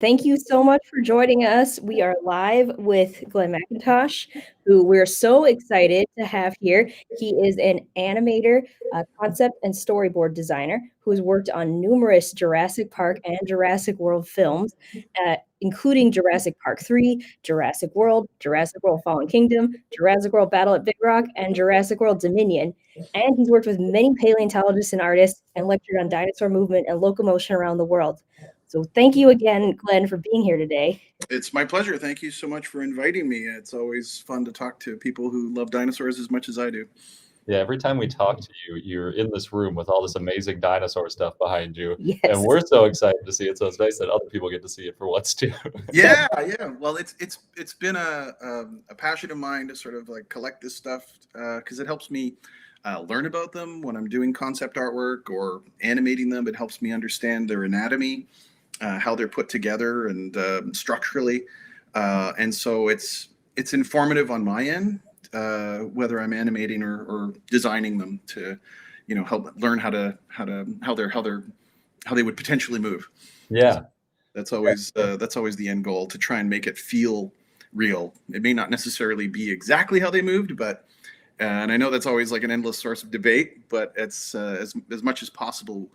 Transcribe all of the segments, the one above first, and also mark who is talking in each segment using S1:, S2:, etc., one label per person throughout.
S1: Thank you so much for joining us. We are live with Glen McIntosh, who we're so excited to have here. He is an animator, concept, and storyboard designer who has worked on numerous Jurassic Park and Jurassic World films, including Jurassic Park III, Jurassic World, Jurassic World Fallen Kingdom, Jurassic World Battle at Big Rock, and Jurassic World Dominion. And he's worked with many paleontologists and artists and lectured on dinosaur movement and locomotion around the world. So thank you again, Glen, for being here today.
S2: It's my pleasure. Thank you so much for inviting me. It's always fun to talk to people who love dinosaurs as much as I do.
S3: Yeah, every time we talk to you, you're in this room with all this amazing dinosaur stuff behind you.
S1: Yes.
S3: And we're so excited to see it. So it's nice that other people get to see it for once too.
S2: Yeah. Well, it's been a passion of mine to sort of like collect this stuff because it helps me learn about them when I'm doing concept artwork or animating them. It helps me understand their anatomy, how they're put together and structurally. And so it's informative on my end, whether I'm animating or designing them to, help learn how they would potentially move.
S3: Yeah.
S2: That's always the end goal, to try and make it feel real. It may not necessarily be exactly how they moved, but and I know that's always like an endless source of debate, but it's as much as possible.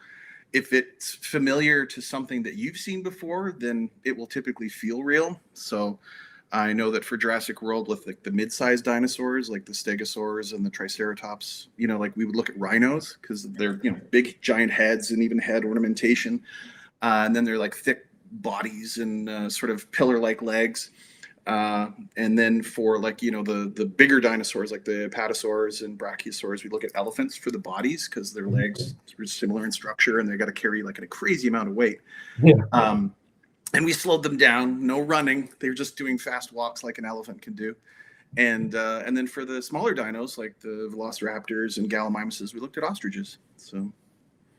S2: If it's familiar to something that you've seen before, then it will typically feel real. So I know that for Jurassic World, with like the mid-sized dinosaurs, like the stegosaurs and the triceratops, like we would look at rhinos because they're, big giant heads and even head ornamentation. And then they're like thick bodies and sort of pillar-like legs. And then for like, the bigger dinosaurs like the apatosaurs and brachiosaurs, we look at elephants for the bodies because their legs are similar in structure and they got to carry like a crazy amount of weight.
S3: Yeah.
S2: And we slowed them down, no running. They were just doing fast walks like an elephant can do. And then for the smaller dinos like the velociraptors and gallimimuses, we looked at ostriches. So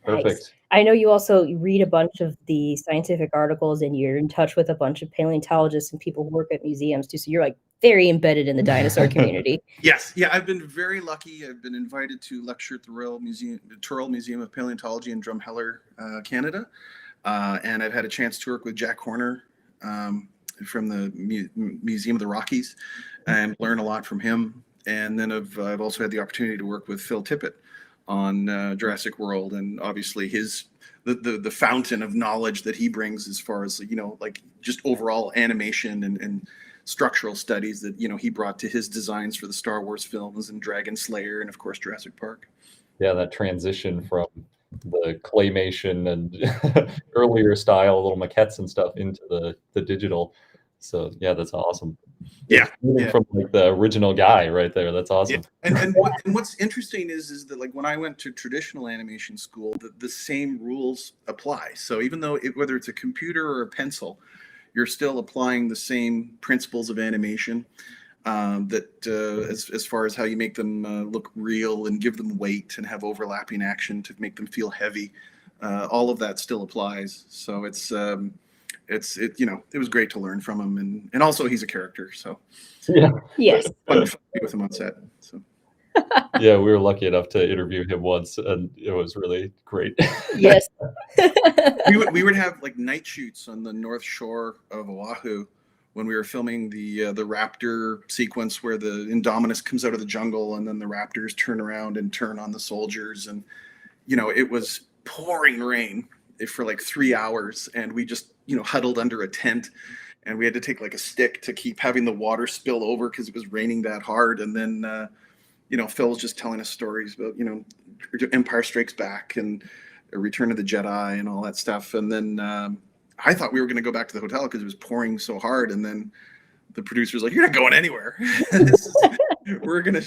S3: perfect.
S1: Nice. I know you also read a bunch of the scientific articles and you're in touch with a bunch of paleontologists and people who work at museums too. So you're like very embedded in the dinosaur community.
S2: Yes. Yeah. I've been very lucky. I've been invited to lecture at the Royal Museum of Paleontology in Drumheller, Canada. And I've had a chance to work with Jack Horner from the Museum of the Rockies and learn a lot from him. And then I've also had the opportunity to work with Phil Tippett on Jurassic World, and obviously the fountain of knowledge that he brings as far as like just overall animation and structural studies that he brought to his designs for the Star Wars films and Dragonslayer and of course Jurassic Park.
S3: Yeah, that transition from the claymation and earlier style little maquettes and stuff into the digital. So yeah, that's awesome.
S2: Yeah.
S3: From like the original guy right there. That's awesome.
S2: Yeah. And what's interesting is that like when I went to traditional animation school, the same rules apply. So even though whether it's a computer or a pencil, you're still applying the same principles of animation. As far as how you make them look real and give them weight and have overlapping action to make them feel heavy, all of that still applies. So it was great to learn from him, and also he's a character. So
S3: yeah,
S1: yes,
S2: fun to be with him on set. So
S3: yeah, we were lucky enough to interview him once, and it was really great.
S1: Yes.
S2: we would have like night shoots on the north shore of Oahu when we were filming the raptor sequence where the Indominus comes out of the jungle and then the raptors turn around and turn on the soldiers. And, it was pouring rain for like 3 hours. And we just, huddled under a tent and we had to take like a stick to keep having the water spill over because it was raining that hard. And then, Phil was just telling us stories about, Empire Strikes Back and Return of the Jedi and all that stuff. And then, I thought we were going to go back to the hotel because it was pouring so hard, and then the producer was like, "You're not going anywhere. we're gonna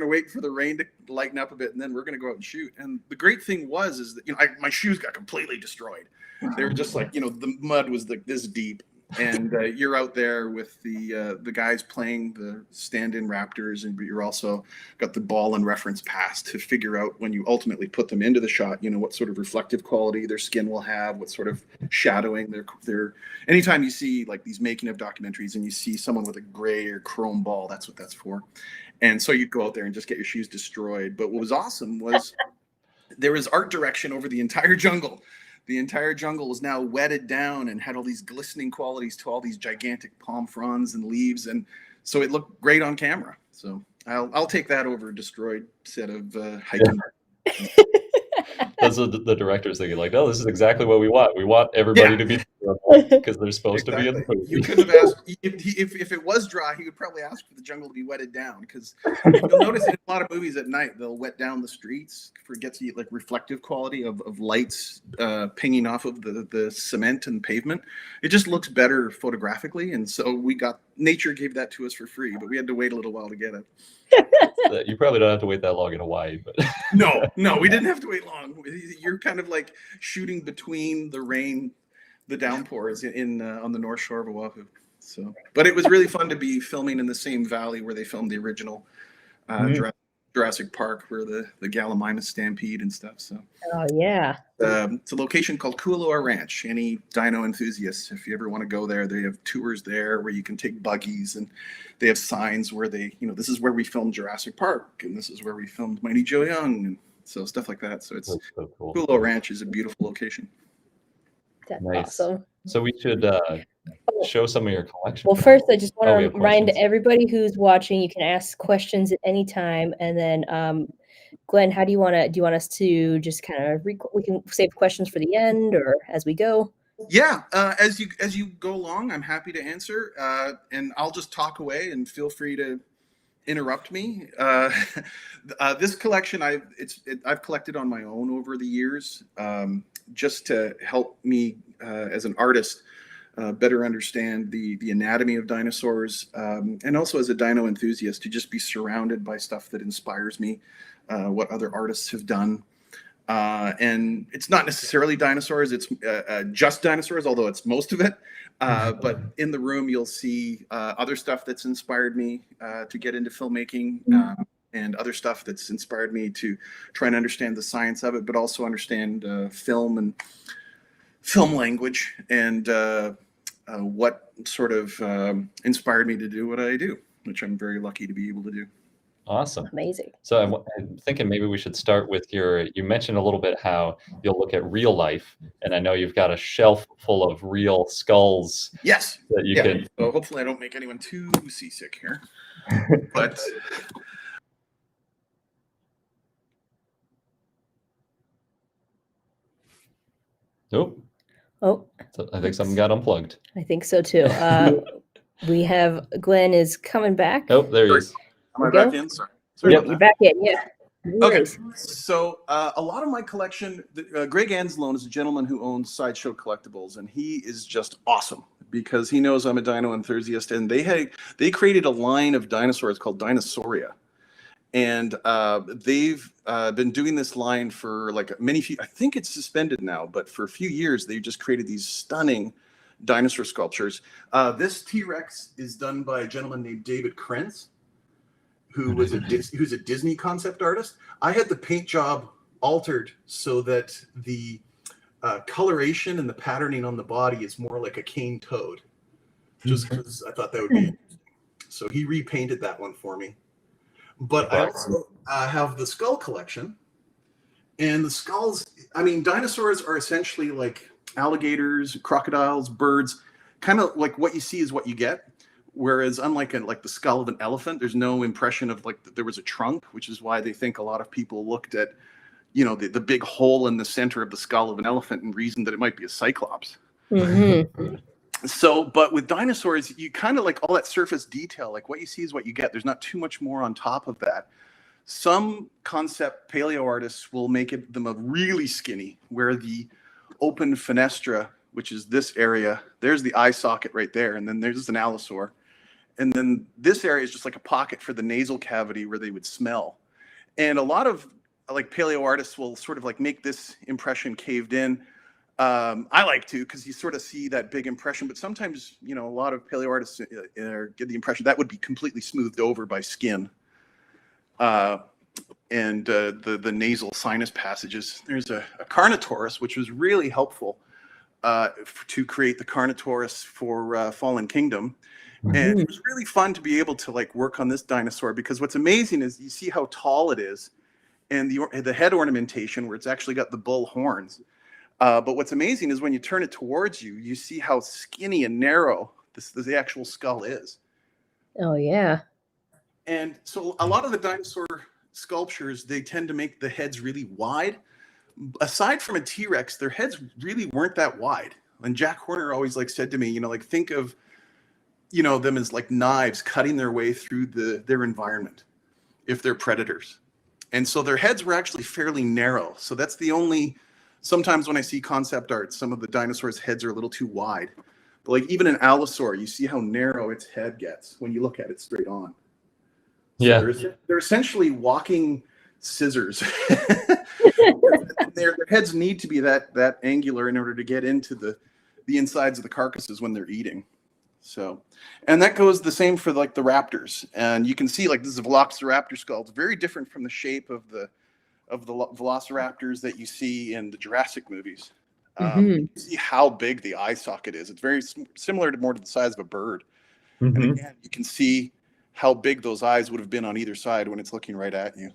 S2: wait for the rain to lighten up a bit, and then we're gonna go out and shoot." And the great thing is that my shoes got completely destroyed. They were just like the mud was like this deep, and you're out there with the guys playing the stand-in Raptors, and you're also got the ball and reference pass to figure out when you ultimately put them into the shot, what sort of reflective quality their skin will have, what sort of shadowing their anytime you see like these making of documentaries and you see someone with a gray or chrome ball, that's what that's for. And so you'd go out there and just get your shoes destroyed. But what was awesome was there was art direction over the entire jungle. the entire jungle was now wetted down and had all these glistening qualities to all these gigantic palm fronds and leaves, and so it looked great on camera. So I'll take that over a destroyed set of hiking.
S3: Those are the directors thinking like, no, this is exactly what we want. We want everybody to be because they're supposed to be in the movie.
S2: You could have asked if it was dry, he would probably ask for the jungle to be wetted down, because you'll notice in a lot of movies at night they'll wet down the streets for get to like reflective quality of lights pinging off of the cement and pavement. It just looks better photographically, and so nature gave that to us for free, but we had to wait a little while to get it.
S3: You probably don't have to wait that long in Hawaii, but
S2: no, we didn't have to wait long. You're kind of like shooting between the rain, the downpours in on the north shore of Oahu. So, but it was really fun to be filming in the same valley where they filmed the original Jurassic Park, where the Gallimimus stampede and stuff. So,
S1: oh yeah,
S2: it's a location called Kualoa Ranch. Any dino enthusiasts, if you ever want to go there, they have tours there where you can take buggies, and they have signs where this is where we filmed Jurassic Park, and this is where we filmed Mighty Joe Young, and so stuff like that. So it's
S3: so cool.
S2: Kualoa Ranch is a beautiful location.
S1: That's
S3: Nice.
S1: awesome.
S3: So we should show some of your collection.
S1: Well, first, I just want
S3: Oh, we
S1: to
S3: have
S1: remind
S3: questions.
S1: everybody who's watching, you can ask questions at any time. And then, Glenn, how do you want us to just kind of we can save questions for the end or as we go?
S2: Yeah, as you go along, I'm happy to answer, and I'll just talk away, and feel free to interrupt me. This collection I've collected on my own over the years, just to help me as an artist better understand the anatomy of dinosaurs, and also as a dino enthusiast to just be surrounded by stuff that inspires me, what other artists have done. And it's not necessarily dinosaurs, it's just dinosaurs, although it's most of it. But in the room, you'll see other stuff that's inspired me to get into filmmaking, and other stuff that's inspired me to try and understand the science of it, but also understand film and film language, and what sort of inspired me to do what I do, which I'm very lucky to be able to do.
S3: Awesome.
S1: Amazing.
S3: So I'm thinking maybe we should start with you mentioned a little bit how you'll look at real life, and I know you've got a shelf full of real skulls.
S2: Yes.
S3: That you can.
S2: So hopefully I don't make anyone too seasick here. But
S3: Nope.
S1: Oh,
S3: So I think something got unplugged.
S1: I think so too. We have Glenn is coming back.
S3: Oh, there he is.
S2: am I back in? Sorry
S3: Yep.
S2: about
S1: You're
S2: that.
S1: back in. Yeah.
S2: Okay,
S1: Nice.
S2: so a lot of my collection, Greg Anzalone is a gentleman who owns Sideshow Collectibles, and he is just awesome because he knows I'm a dino enthusiast, and they created a line of dinosaurs called Dinosauria, and they've been doing this line for like I think it's suspended now, but for a few years they've just created these stunning dinosaur sculptures. This T-Rex is done by a gentleman named David Krentz, who's a Disney concept artist. I had the paint job altered so that the coloration and the patterning on the body is more like a cane toad, just because I thought that would be interesting. So he repainted that one for me. But I also have the skull collection, and the skulls, I mean, dinosaurs are essentially like alligators, crocodiles, birds, kind of like what you see is what you get. Whereas unlike the skull of an elephant, there's no impression of like there was a trunk, which is why they think a lot of people looked at, the big hole in the center of the skull of an elephant and reasoned that it might be a cyclops.
S1: Mm-hmm.
S2: So, but with dinosaurs, you kind of like all that surface detail, like what you see is what you get. There's not too much more on top of that. Some concept paleo artists will make them a really skinny, where the open fenestra, which is this area, there's the eye socket right there, and then there's an allosaur. And then this area is just like a pocket for the nasal cavity where they would smell. And a lot of like paleo artists will sort of like make this impression caved in. I like to, because you sort of see that big impression, but sometimes, a lot of paleo artists get the impression that would be completely smoothed over by skin. And the nasal sinus passages. There's a Carnotaurus, which was really helpful to create the Carnotaurus for Fallen Kingdom. And it was really fun to be able to like work on this dinosaur, because what's amazing is you see how tall it is, and the head ornamentation where it's actually got the bull horns. But what's amazing is when you turn it towards you, you see how skinny and narrow the actual skull is.
S1: Oh, yeah.
S2: And so a lot of the dinosaur sculptures, they tend to make the heads really wide. Aside from a T-Rex, their heads really weren't that wide. And Jack Horner always said to me, think of, them as like knives cutting their way through their environment if they're predators. And so their heads were actually fairly narrow. So that's the only, sometimes when I see concept art, some of the dinosaurs' heads are a little too wide. But like even an Allosaur, you see how narrow its head gets when you look at it straight on. So
S3: Yeah.
S2: they're essentially walking scissors. Their heads need to be that angular in order to get into the insides of the carcasses when they're eating. So, and that goes the same for like the raptors. And you can see like this is a Velociraptor skull. It's very different from the shape of the Velociraptors that you see in the Jurassic movies. You see how big the eye socket is. It's very similar to more to the size of a bird. And again, you can see how big those eyes would have been on either side when it's looking right at you.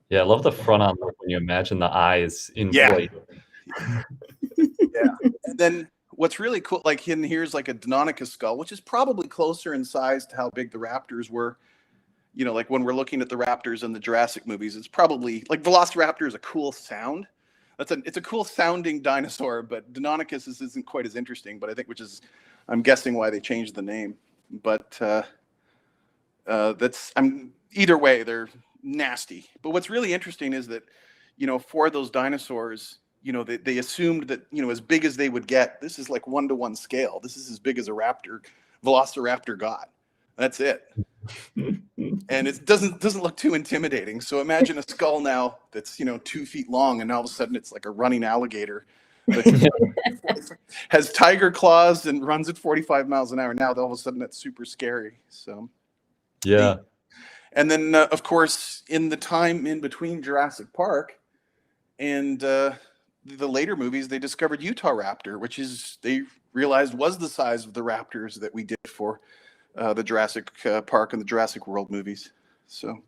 S3: Yeah, I love the front on look when you imagine the eyes in plate.
S2: Yeah. And then what's really cool, like here's like a Deinonychus skull, which is probably closer in size to how big the raptors were. Like when we're looking at the raptors in the Jurassic movies, it's probably like Velociraptor is a cool sound. It's a cool sounding dinosaur, but Deinonychus isn't quite as interesting, but I think I'm guessing why they changed the name. But either way, they're nasty. But what's really interesting is that, for those dinosaurs, they assumed that, as big as they would get, this is like 1-to-1 scale. This is as big as a Velociraptor got. That's it. And it doesn't look too intimidating. So imagine a skull now that's 2 feet long, and all of a sudden it's like a running alligator that has tiger claws and runs at 45 miles an hour. Now all of a sudden that's super scary. So
S3: yeah.
S2: And then of course in the time in between Jurassic Park and the later movies, they discovered Utah Raptor, which they realized was the size of the raptors that we did for the Jurassic Park and the Jurassic World movies. So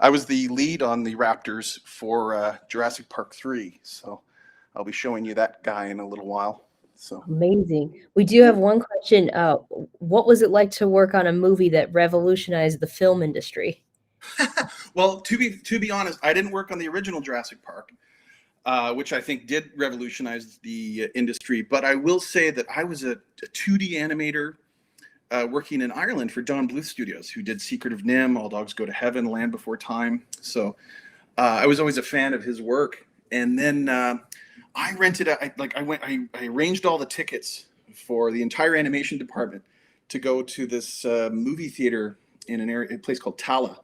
S2: I was the lead on the Raptors for Jurassic Park III. So I'll be showing you that guy in a little while. So
S1: amazing. We do have one question. What was it like to work on a movie that revolutionized the film industry?
S2: Well, to be honest, I didn't work on the original Jurassic Park, which I think did revolutionize the industry. But I will say that I was a 2D animator working in Ireland for John Bluth Studios, who did Secret of Nim, All Dogs Go to Heaven, Land Before Time. So I was always a fan of his work. And then I rented I arranged all the tickets for the entire animation department to go to this movie theater in a place called Tala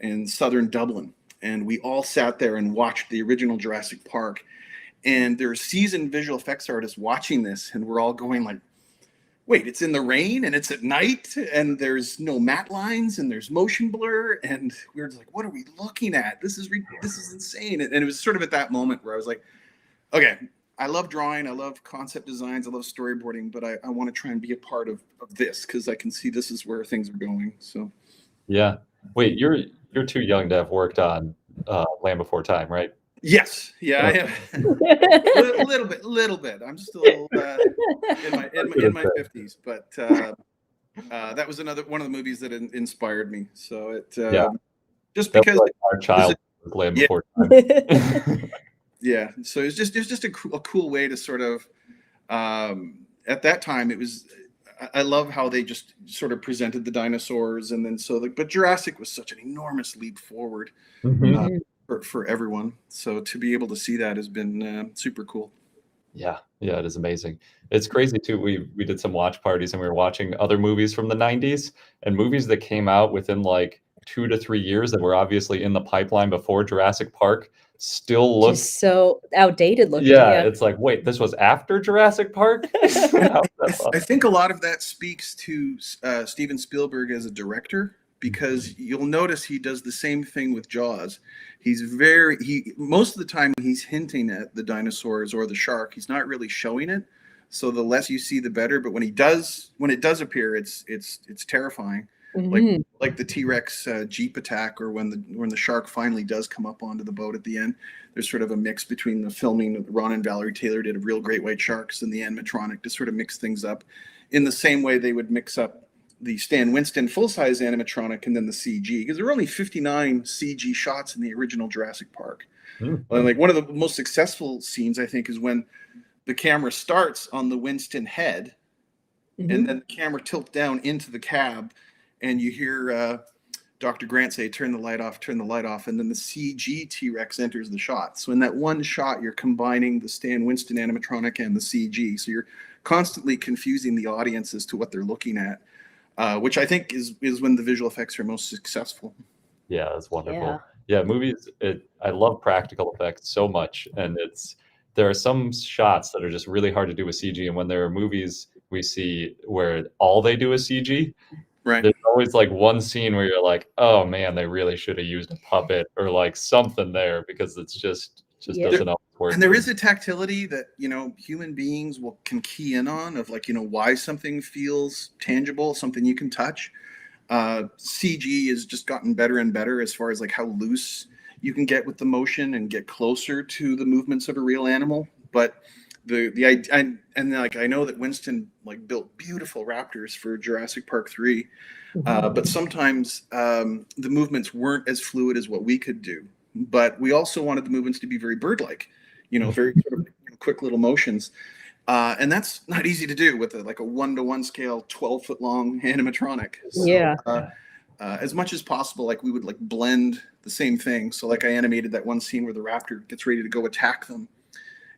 S2: in southern Dublin. And we all sat there and watched the original Jurassic Park. And there are seasoned visual effects artists watching this, and we're all going like, wait, it's in the rain and it's at night and there's no matte lines and there's motion blur. And we were just like, what are we looking at? This is insane. And it was sort of at that moment where I was like, okay, I love drawing. I love concept designs. I love storyboarding, but I want to try and be a part of this because I can see this is where things are going. So, yeah.
S3: Wait, you're too young to have worked on Land Before Time, right?
S2: Yes. Yeah, I have. a little bit. I'm still in my 50s, but that was one of the movies that inspired me. So it just because
S3: like our child Land Before Time.
S2: Yeah. So it's just a cool way to sort of at that time it was. I love how they just sort of presented the dinosaurs, and then but Jurassic was such an enormous leap forward. For everyone. So to be able to see that has been super cool.
S3: Yeah, it is amazing. It's crazy too. We did some watch parties and we were watching other movies from the 90s and movies that came out within like 2 to 3 years that were obviously in the pipeline before Jurassic Park still look
S1: just so outdated looking.
S3: Yeah, it's like, wait, this was after Jurassic Park?
S2: I think a lot of that speaks to Steven Spielberg as a director, because you'll notice he does the same thing with Jaws. Most of the time he's hinting at the dinosaurs or the shark. He's not really showing it. So the less you see, the better. But when it does appear, it's terrifying. like the T-Rex Jeep attack, or when the shark finally does come up onto the boat at the end. There's sort of a mix between the filming that Ron and Valerie Taylor did of real great white sharks and the animatronic to sort of mix things up in the same way they would mix up the Stan Winston full-size animatronic and then the CG, because there were only 59 CG shots in the original Jurassic Park. And like one of the most successful scenes, I think, is when the camera starts on the Winston head, and then the camera tilts down into the cab, and you hear Dr. Grant say, turn the light off, and then the CG T-Rex enters the shot. So in that one shot, you're combining the Stan Winston animatronic and the CG. So you're constantly confusing the audience as to what they're looking at, which I think is when the visual effects are most successful.
S3: Yeah, that's wonderful. Yeah, movies, I love practical effects so much. And there are some shots that are just really hard to do with CG. And when there are movies we see where all they do is CG,
S2: right,
S3: there's always like one scene where you're like, oh man, they really should have used a puppet or like something there, because it's just doesn't always work.
S2: And there is a tactility that, you know, human beings can key in on, of like, you know, why something feels tangible, something you can touch. CG has just gotten better and better as far as like how loose you can get with the motion and get closer to the movements of a real animal. But I know that Winston like built beautiful raptors for Jurassic Park III, but sometimes the movements weren't as fluid as what we could do. But we also wanted the movements to be very bird-like, you know, very sort of quick little motions. And that's not easy to do with a 1-to-1 scale, 12-foot long animatronic. So, as much as possible, like we would like blend the same thing. So like I animated that one scene where the raptor gets ready to go attack them,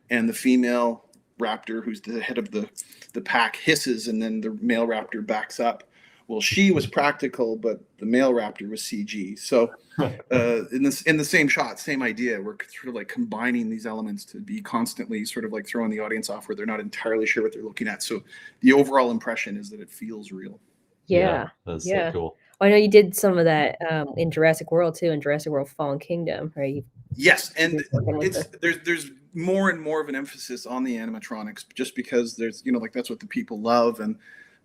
S2: and the female raptor, who's the head of the pack, hisses, and then the male raptor backs up. Well, she was practical, but the male raptor was CG. So in the same shot, same idea. We're sort of like combining these elements to be constantly sort of like throwing the audience off where they're not entirely sure what they're looking at. So the overall impression is that it feels real.
S3: That's so cool.
S1: I know you did some of that in Jurassic World too, in Jurassic World Fallen Kingdom, right?
S2: Yes, and there's more and more of an emphasis on the animatronics, just because there's, you know, like that's what the people love, and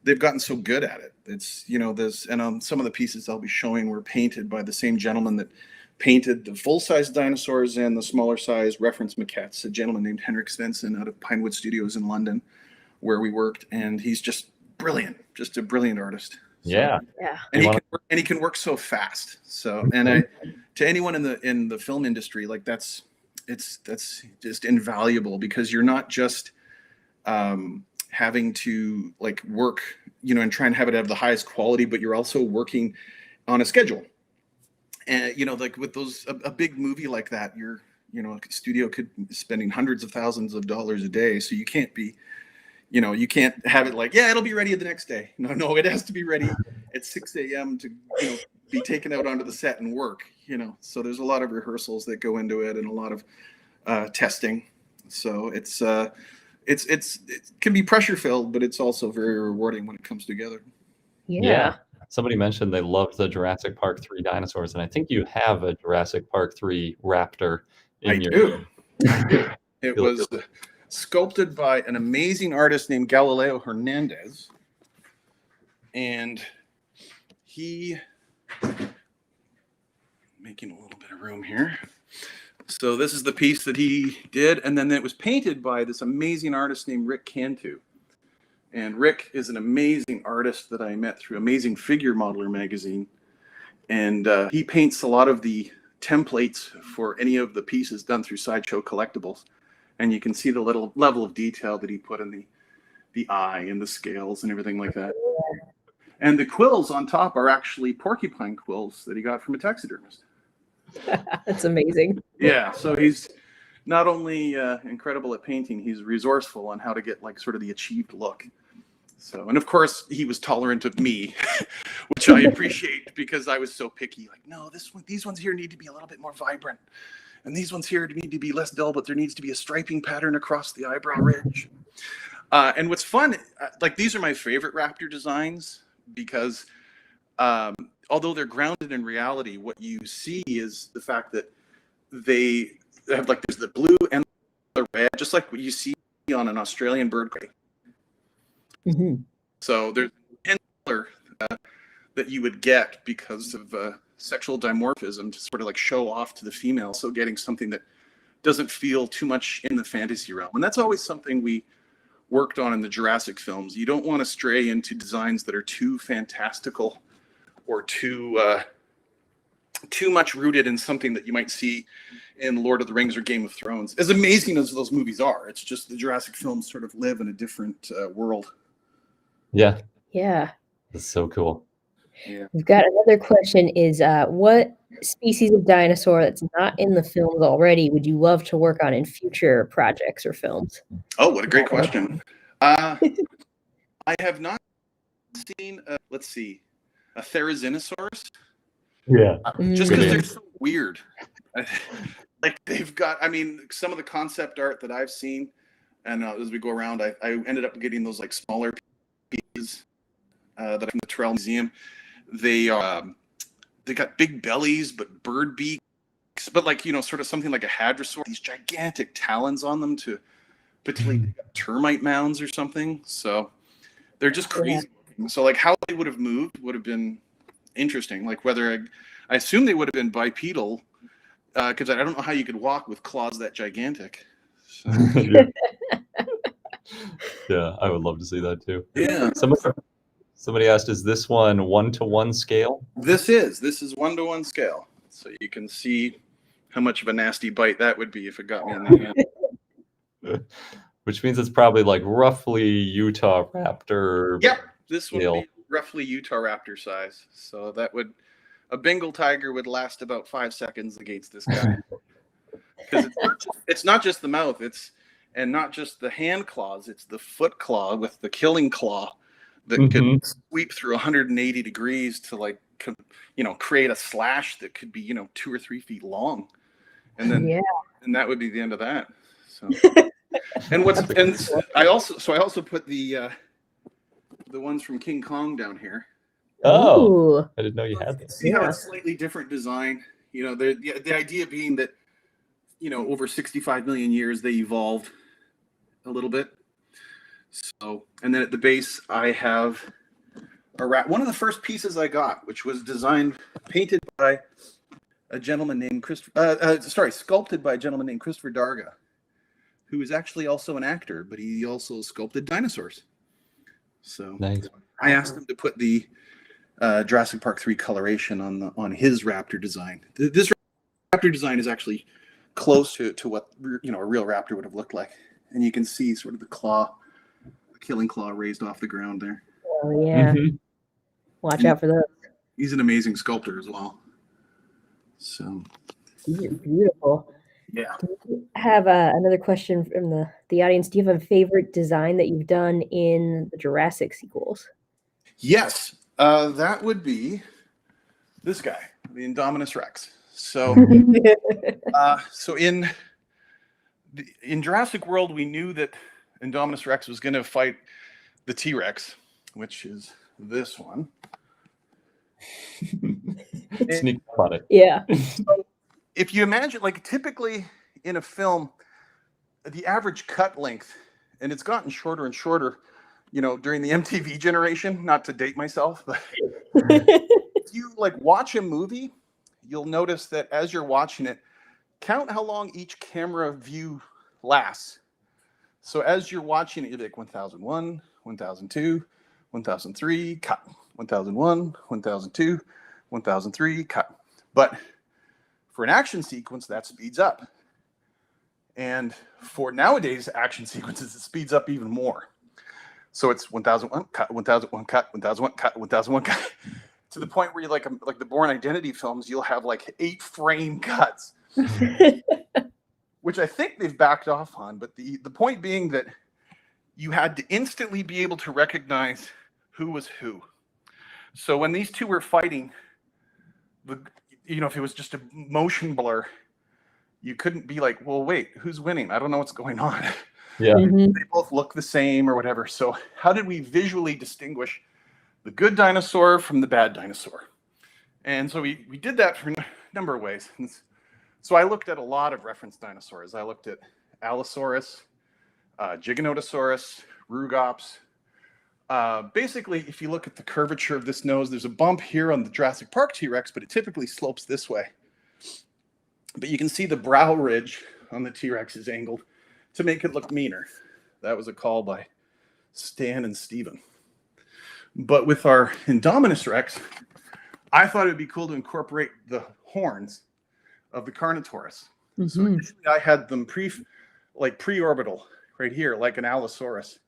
S2: they've gotten so good at it. It's, you know, some of the pieces I'll be showing were painted by the same gentleman that painted the full-size dinosaurs and the smaller size reference maquettes, a gentleman named Henrik Svensson out of Pinewood Studios in London, where we worked, and he's just brilliant, just a brilliant artist.
S3: So,
S2: and he can work so fast. So, and to anyone in the film industry, like that's just invaluable, because you're not just having to like work, you know, and try and have it have the highest quality, but you're also working on a schedule. And, you know, like with a big movie like that, you know, a studio could be spending hundreds of thousands of dollars a day. So you can't be, you know, you can't have it like, yeah, it'll be ready the next day. No, it has to be ready at 6 a.m. to, you know, be taken out onto the set and work, you know. So there's a lot of rehearsals that go into it and a lot of testing. So it can be pressure filled, but it's also very rewarding when it comes together.
S1: Yeah.
S3: Somebody mentioned they loved the Jurassic Park III dinosaurs, and I think you have a Jurassic Park III raptor in your.
S2: I do. It was sculpted by an amazing artist named Galileo Hernandez, and he making a little bit of room here. So this is the piece that he did, and then it was painted by this amazing artist named Rick Cantu. And Rick is an amazing artist that I met through Amazing Figure Modeler magazine, and he paints a lot of the templates for any of the pieces done through Sideshow Collectibles. And you can see the little level of detail that he put in the eye and the scales and everything like that. And the quills on top are actually porcupine quills that he got from a taxidermist.
S1: That's amazing.
S2: Yeah, so he's not only incredible at painting, he's resourceful on how to get like sort of the achieved look. So, and of course, he was tolerant of me, which I appreciate, because I was so picky. Like, no, these ones here need to be a little bit more vibrant. And these ones here need to be less dull, but there needs to be a striping pattern across the eyebrow ridge. And what's fun, like these are my favorite raptor designs, because although they're grounded in reality, what you see is the fact that they have, like, there's the blue and the red, just like what you see on an Australian bird. So there's a color that you would get because of sexual dimorphism to sort of like show off to the female. So getting something that doesn't feel too much in the fantasy realm. And that's always something we worked on in the Jurassic films. You don't want to stray into designs that are too fantastical or too much rooted in something that you might see in Lord of the Rings or Game of Thrones. As amazing as those movies are, it's just the Jurassic films sort of live in a different world.
S3: Yeah.
S1: Yeah.
S3: That's so cool.
S2: Yeah.
S1: We've got another question is, what species of dinosaur that's not in the films already would you love to work on in future projects or films?
S2: Oh, what a great question. I have not seen, let's see, a Therizinosaurus.
S3: Yeah.
S2: Just because they're so weird. Like they've got, I mean, some of the concept art that I've seen, and as we go around, I ended up getting those like smaller pieces that are from the Terrell Museum. They got big bellies, but bird beaks, but like, you know, sort of something like a hadrosaur, these gigantic talons on them to particularly termite mounds or something. So they're just crazy. Yeah. So like how they would have moved would have been interesting. Like whether I assume they would have been bipedal, because I don't know how you could walk with claws that gigantic. So.
S3: Yeah, I would love to see that too.
S2: Yeah.
S3: Somebody asked, is this one 1-to-1 scale?
S2: This is 1-to-1 scale. So you can see how much of a nasty bite that would be if it got me in the hand.
S3: Which means it's probably like roughly Utah Raptor.
S2: Yep. This
S3: scale.
S2: would be roughly Utah Raptor size. So that would, a Bengal tiger would last about 5 seconds against this guy. Because it's not just the mouth, and not just the hand claws, it's the foot claw with the killing claw that could sweep through 180 degrees to like, you know, create a slash that could be, you know, 2 or 3 feet long. And then, and that would be the end of that. So, I also put the ones from King Kong down here.
S3: Oh, I didn't know you had that.
S2: See how it's slightly different design. You know, the idea being that, you know, over 65 million years, they evolved a little bit. So, and then at the base, I have a rat. One of the first pieces I got, which was painted by a gentleman named sculpted by a gentleman named Christopher Darga, who is actually also an actor, but he also sculpted dinosaurs. So nice. I asked him to put the Jurassic Park III coloration on his raptor design. This raptor design is actually close to what, you know, a real raptor would have looked like, and you can see sort of the killing claw raised off the ground there.
S1: Oh yeah. Watch out for those.
S2: He's an amazing sculptor as well. So
S1: these are beautiful.
S2: Yeah.
S1: I have another question from the audience. Do you have a favorite design that you've done in the Jurassic sequels?
S2: Yes, that would be this guy, the Indominus Rex. So, so in Jurassic World, we knew that Indominus Rex was going to fight the T-Rex, which is this one.
S3: Sneak on it.
S1: Yeah.
S2: So if you imagine, like typically in a film, the average cut length, and it's gotten shorter and shorter, you know, during the MTV generation, not to date myself, but if you like watch a movie, you'll notice that as you're watching it, count how long each camera view lasts. So as you're watching it, you're like 1001, 1002, 1003, cut. 1001, 1002, 1003, cut. But for an action sequence, that speeds up. And for nowadays action sequences, it speeds up even more. So it's 1001, cut, 1001, cut, 1001, cut, 1001, cut. To the point where you like the Bourne Identity films, you'll have like 8-frame cuts. Which I think they've backed off on, but the point being that you had to instantly be able to recognize who was who. So when these two were fighting, you know, if it was just a motion blur, you couldn't be like, well, wait, who's winning? I don't know what's going on.
S3: Yeah.
S2: They both look the same or whatever. So how did we visually distinguish the good dinosaur from the bad dinosaur? And so we did that for a number of ways. And so I looked at a lot of reference dinosaurs. I looked at Allosaurus, Giganotosaurus, Rugops. Basically, if you look at the curvature of this nose, there's a bump here on the Jurassic Park T-Rex, but it typically slopes this way. But you can see the brow ridge on the T-Rex is angled to make it look meaner. That was a call by Stan and Steven. But with our Indominus Rex, I thought it would be cool to incorporate the horns of the Carnotaurus. Mm-hmm. So initially I had them pre-orbital right here, like an Allosaurus.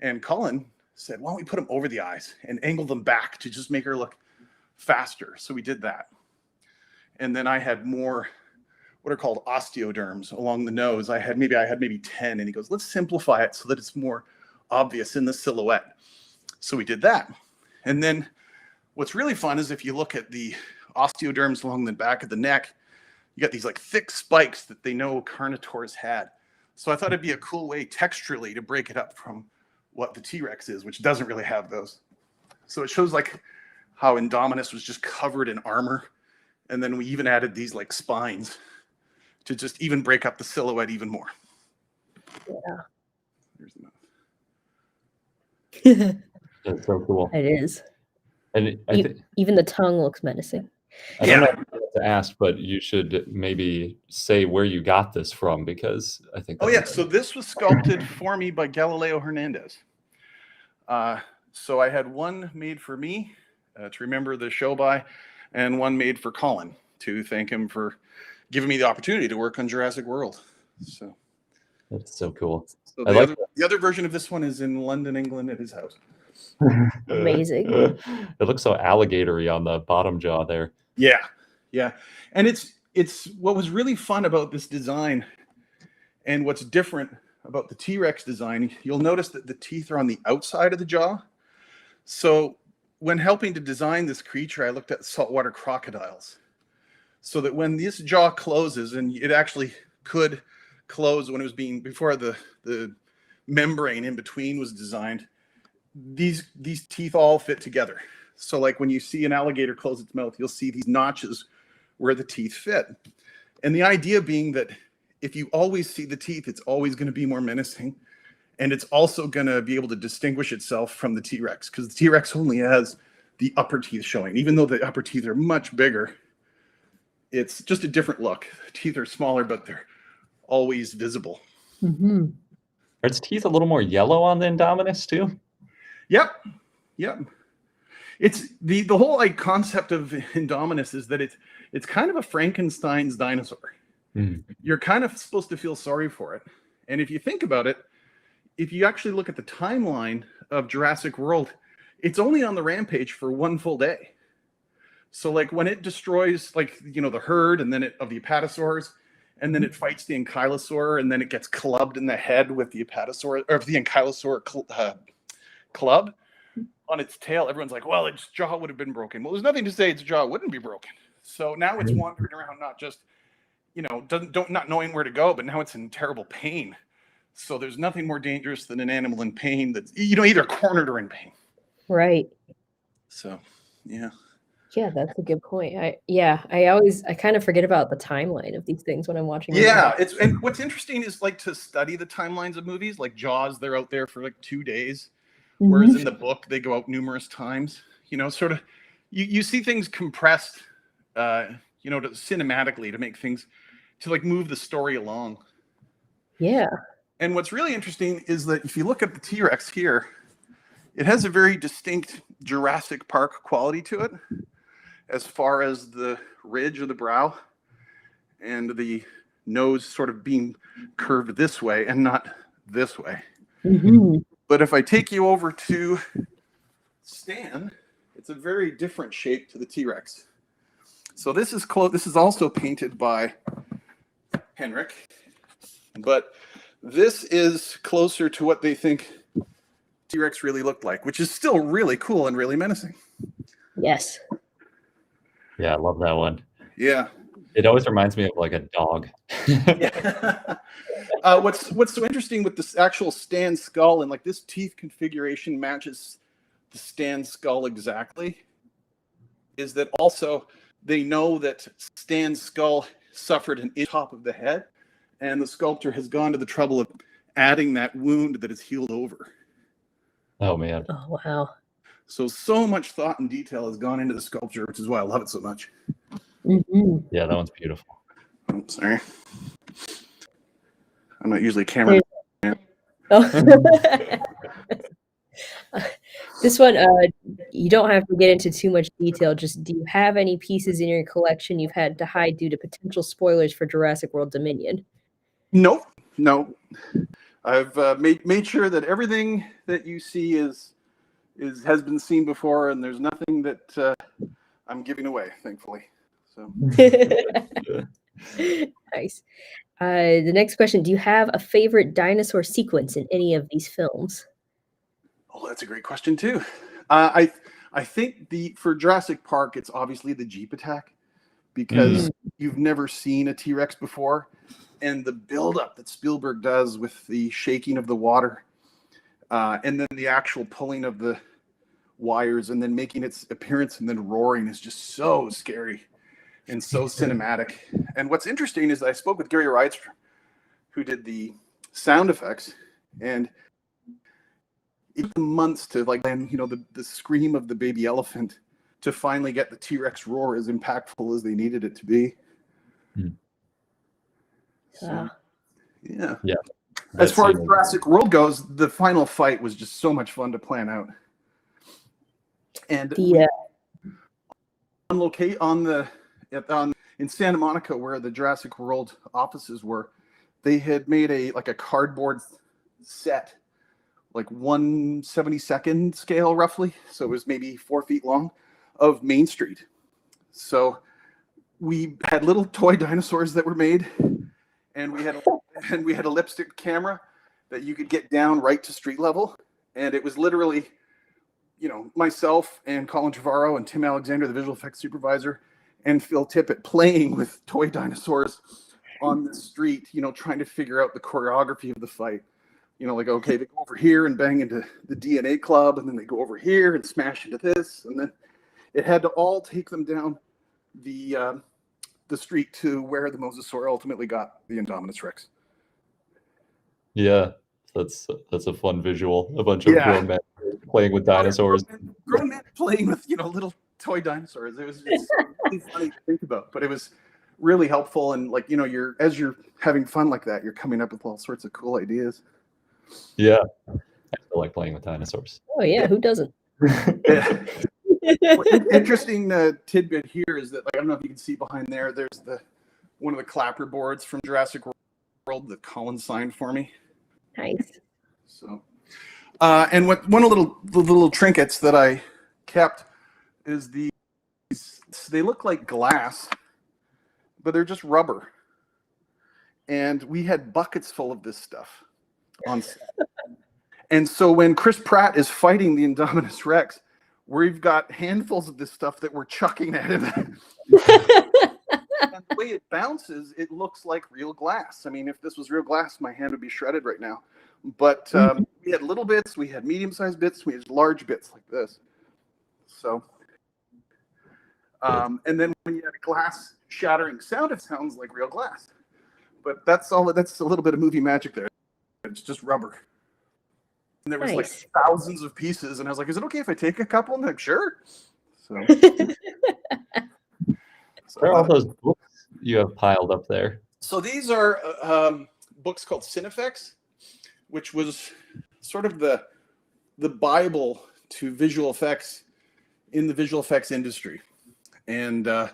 S2: And Colin said, why don't we put them over the eyes and angle them back to just make her look faster? So we did that. And then I had more what are called osteoderms along the nose. I had maybe 10, and he goes, let's simplify it so that it's more obvious in the silhouette. So we did that. And then what's really fun is if you look at the osteoderms along the back of the neck, you got these like thick spikes that they know Carnotaurus had. So I thought it'd be a cool way texturally to break it up from what the T-Rex is, which doesn't really have those. So it shows like how Indominus was just covered in armor. And then we even added these like spines to just even break up the silhouette even more.
S1: Yeah.
S2: Here's the mouth.
S3: That's so cool.
S1: It is.
S3: And
S1: even the tongue looks menacing.
S3: I don't know if you have to ask, but you should maybe say where you got this from, because I think.
S2: Oh yeah, so this was sculpted for me by Galileo Hernandez. So I had one made for me to remember the show by, and one made for Colin to thank him for giving me the opportunity to work on Jurassic World. So
S3: that's so cool.
S2: So the other version of this one is in London, England, at his house.
S1: Amazing.
S3: It looks so alligatory on the bottom jaw there.
S2: Yeah. And it's what was really fun about this design, and what's different about the T-Rex design, you'll notice that the teeth are on the outside of the jaw. So when helping to design this creature, I looked at saltwater crocodiles, so that when this jaw closes, and it actually could close when it was before the membrane in between was designed, these teeth all fit together. So like when you see an alligator close its mouth, you'll see these notches where the teeth fit. And the idea being that if you always see the teeth, it's always going to be more menacing. And it's also going to be able to distinguish itself from the T-Rex, because the T-Rex only has the upper teeth showing. Even though the upper teeth are much bigger, it's just a different look. The teeth are smaller, but they're always visible.
S1: Mm-hmm.
S3: Are its teeth a little more yellow on the Indominus too?
S2: Yep. It's the whole like concept of Indominus is that it's kind of a Frankenstein's dinosaur. Mm. You're kind of supposed to feel sorry for it. And if you think about it, if you actually look at the timeline of Jurassic World, it's only on the rampage for one full day. So like when it destroys the herd and then of the apatosaurs, and then it fights the ankylosaur, and then it gets clubbed in the head with the apatosaur, or the ankylosaur club on its tail, everyone's like, well, its jaw would have been broken. Well, there's nothing to say its jaw wouldn't be broken. So now it's wandering around, not just, not knowing where to go, but now it's in terrible pain. So there's nothing more dangerous than an animal in pain that's, either cornered or in pain. Right. So, yeah.
S1: Yeah, that's a good point. I kind of forget about the timeline of these things when I'm watching.
S2: Yeah, and what's interesting is like to study the timelines of movies, like Jaws, they're out there for like 2 days. Mm-hmm. Whereas in the book, they go out numerous times, sort of, you see things compressed, cinematically to make things, to like move the story along.
S1: Yeah.
S2: And what's really interesting is that if you look at the T-Rex here, it has a very distinct Jurassic Park quality to it, as far as the ridge of the brow and the nose sort of being curved this way and not this way. Mm-hmm. But if I take you over to Stan, it's a very different shape to the T-Rex. So this is also painted by Henrik, but this is closer to what they think T-Rex really looked like, which is still really cool and really menacing.
S1: Yes.
S3: Yeah, I love that one.
S2: Yeah.
S3: It always reminds me of like a dog.
S2: Yeah. What's so interesting with this actual Stan skull, and like this teeth configuration matches the Stan skull exactly, is that also they know that Stan's skull suffered an inch top of the head, and the sculptor has gone to the trouble of adding that wound that is healed over.
S3: Oh man.
S1: Oh, wow.
S2: So much thought and detail has gone into the sculpture, which is why I love it so much.
S1: Mhm.
S3: Yeah, that one's beautiful.
S2: Oh, sorry. I'm not usually a cameraman.
S1: Oh. This one, you don't have to get into too much detail. Just, do you have any pieces in your collection you've had to hide due to potential spoilers for Jurassic World Dominion?
S2: No. I've made sure that everything that you see has been seen before, and there's nothing that I'm giving away, thankfully. So
S1: Nice. The next question: do you have a favorite dinosaur sequence in any of these films?
S2: Oh, that's a great question too. I think for Jurassic Park, it's obviously the Jeep attack, because you've never seen a T-Rex before, and the buildup that Spielberg does with the shaking of the water, and then the actual pulling of the wires, and then making its appearance and then roaring is just so scary and so cinematic. And what's interesting is I spoke with Gary Rydstrom, who did the sound effects, and it took months to the scream of the baby elephant to finally get the T-Rex roar as impactful as they needed it to be. So, yeah. As far as Jurassic World goes, the final fight was just so much fun to plan out. And in Santa Monica, where the Jurassic World offices were, they had made a cardboard set, like 1/72nd scale roughly, so it was maybe 4 feet long, of Main Street. So we had little toy dinosaurs that were made, and we had a lipstick camera that you could get down right to street level, and it was literally, myself and Colin Trevorrow and Tim Alexander, the visual effects supervisor, and Phil Tippett playing with toy dinosaurs on the street, trying to figure out the choreography of the fight. Okay, they go over here and bang into the DNA club, and then they go over here and smash into this, and then it had to all take them down the street to where the Mosasaur ultimately got the Indominus Rex.
S3: Yeah, that's a fun visual. A bunch of grown men playing with dinosaurs.
S2: Grown men playing with little toy dinosaurs. It was just really funny to think about, but it was really helpful. And as you're having fun like that, you're coming up with all sorts of cool ideas.
S3: Yeah, I still like playing with dinosaurs.
S1: Oh yeah, who doesn't?
S2: Interesting tidbit here is that I don't know if you can see behind there. There's one of the clapper boards from Jurassic World that Colin signed for me.
S1: Nice.
S2: So, and one of the little trinkets that I kept is they look like glass, but they're just rubber. And we had buckets full of this stuff on set. And so when Chris Pratt is fighting the Indominus Rex, we've got handfuls of this stuff that we're chucking at him. And the way it bounces, it looks like real glass. I mean, if this was real glass, my hand would be shredded right now. But we had little bits, we had medium-sized bits, we had large bits like this. So, and then when you had a glass shattering sound, it sounds like real glass. But that's a little bit of movie magic there. It's just rubber. And there was like thousands of pieces, and I was like, "Is it okay if I take a couple?" And they're like, "Sure." So,
S3: where are all those books you have piled up there?
S2: So these are books called Cinefex, which was sort of the Bible to visual effects in the visual effects industry, and I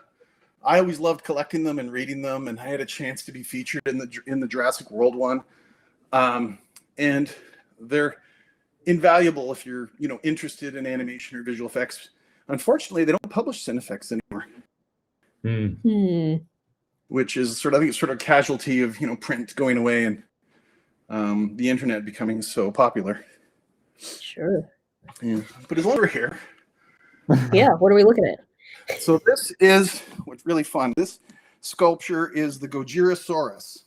S2: always loved collecting them and reading them. And I had a chance to be featured in the Jurassic World one, and they're invaluable if you're interested in animation or visual effects. Unfortunately, they don't publish Cinefex anymore, which is I think it's sort of a casualty of print going away and the internet becoming so popular.
S1: Sure.
S2: Yeah, but as long as we're here,
S1: yeah. What are we looking at?
S2: So this is what's really fun. This sculpture is the Gojirasaurus.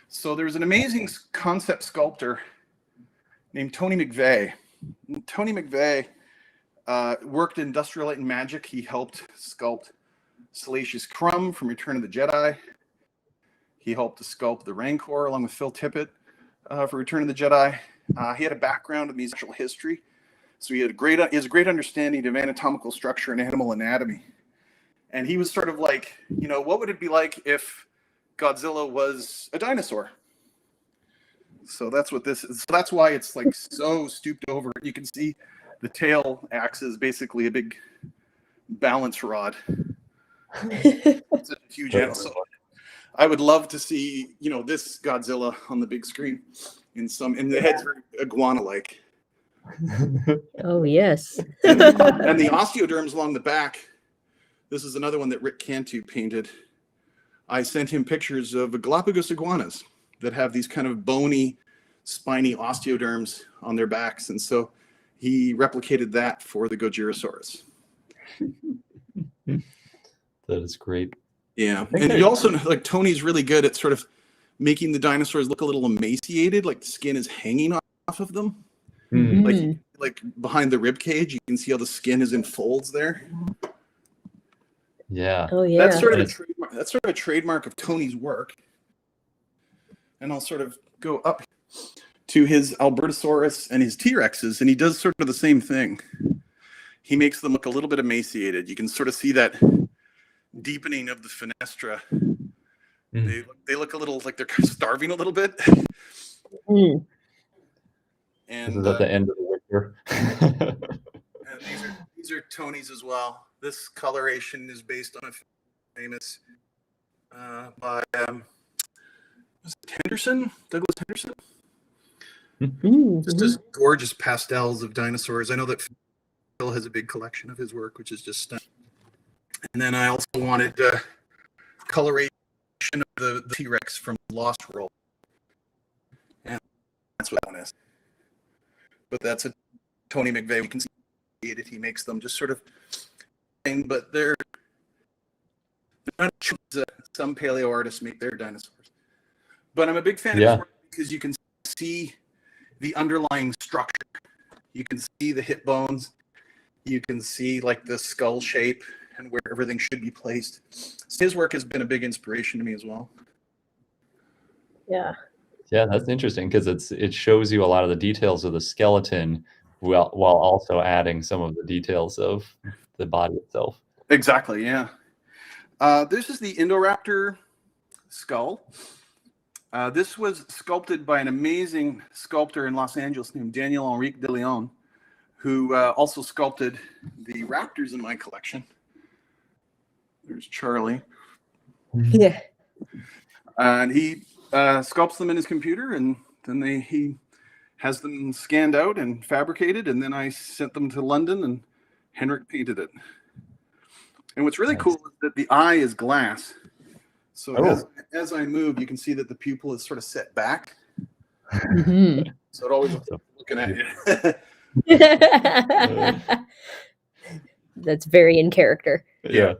S2: So there's an amazing concept sculptor named Tony McVeigh. And Tony McVeigh worked in Industrial Light and Magic. He helped sculpt Salacious Crumb from Return of the Jedi. He helped to sculpt the Rancor along with Phil Tippett for Return of the Jedi. He had a background in musical history, so he has a great understanding of anatomical structure and animal anatomy. And he was sort of like, what would it be like if Godzilla was a dinosaur? So that's what this is. So that's why it's like so stooped over. You can see the tail axe is basically a big balance rod. It's a huge animal. So I would love to see, this Godzilla on the big screen and the head's very iguana-like.
S1: Oh, yes.
S2: and the osteoderms along the back. This is another one that Rick Cantu painted. I sent him pictures of Galapagos iguanas that have these kind of bony, spiny osteoderms on their backs. And so he replicated that for the Gojirasaurus.
S3: That is great.
S2: Yeah. And you also know, like, Tony's really good at sort of making the dinosaurs look a little emaciated, like the skin is hanging off of them.
S3: Mm.
S2: Like behind the rib cage, you can see how the skin is in folds there.
S3: Yeah.
S1: Oh, yeah.
S2: That's sort of a trademark of Tony's work. And I'll sort of go up to his Albertosaurus and his T-Rexes, and he does sort of the same thing. He makes them look a little bit emaciated. You can sort of see that deepening of the fenestra. Mm. They look a little like they're starving a little bit.
S1: Mm.
S2: And
S3: this is at the end of the winter.
S2: And these are Tony's as well. This coloration is based on a famous by was it Henderson, Douglas Henderson.
S1: Mm-hmm.
S2: Just as gorgeous pastels of dinosaurs. I know that Phil has a big collection of his work, which is just stunning. And then I also wanted coloration of the T-Rex from Lost World. And that's what that one is. But that's a Tony McVeigh. You can see it. He makes them just sort of, but they're not some paleo artists make their dinosaurs. But I'm a big fan of his work because you can see the underlying structure. You can see the hip bones. You can see like the skull shape and where everything should be placed. So his work has been a big inspiration to me as well.
S1: Yeah.
S3: Yeah, that's interesting because it shows you a lot of the details of the skeleton while also adding some of the details of the body itself.
S2: Exactly, yeah. This is the Indoraptor skull. This was sculpted by an amazing sculptor in Los Angeles named Daniel Henrique de Leon, who also sculpted the raptors in my collection. There's Charlie.
S1: Yeah.
S2: And he sculpts them in his computer, and then he has them scanned out and fabricated, and then I sent them to London, and Henrik painted it. And what's really cool is that the eye is glass. So as I move, you can see that the pupil is sort of set back.
S1: Mm-hmm.
S2: So it always looks like looking at you.
S1: That's very in character.
S2: Yeah.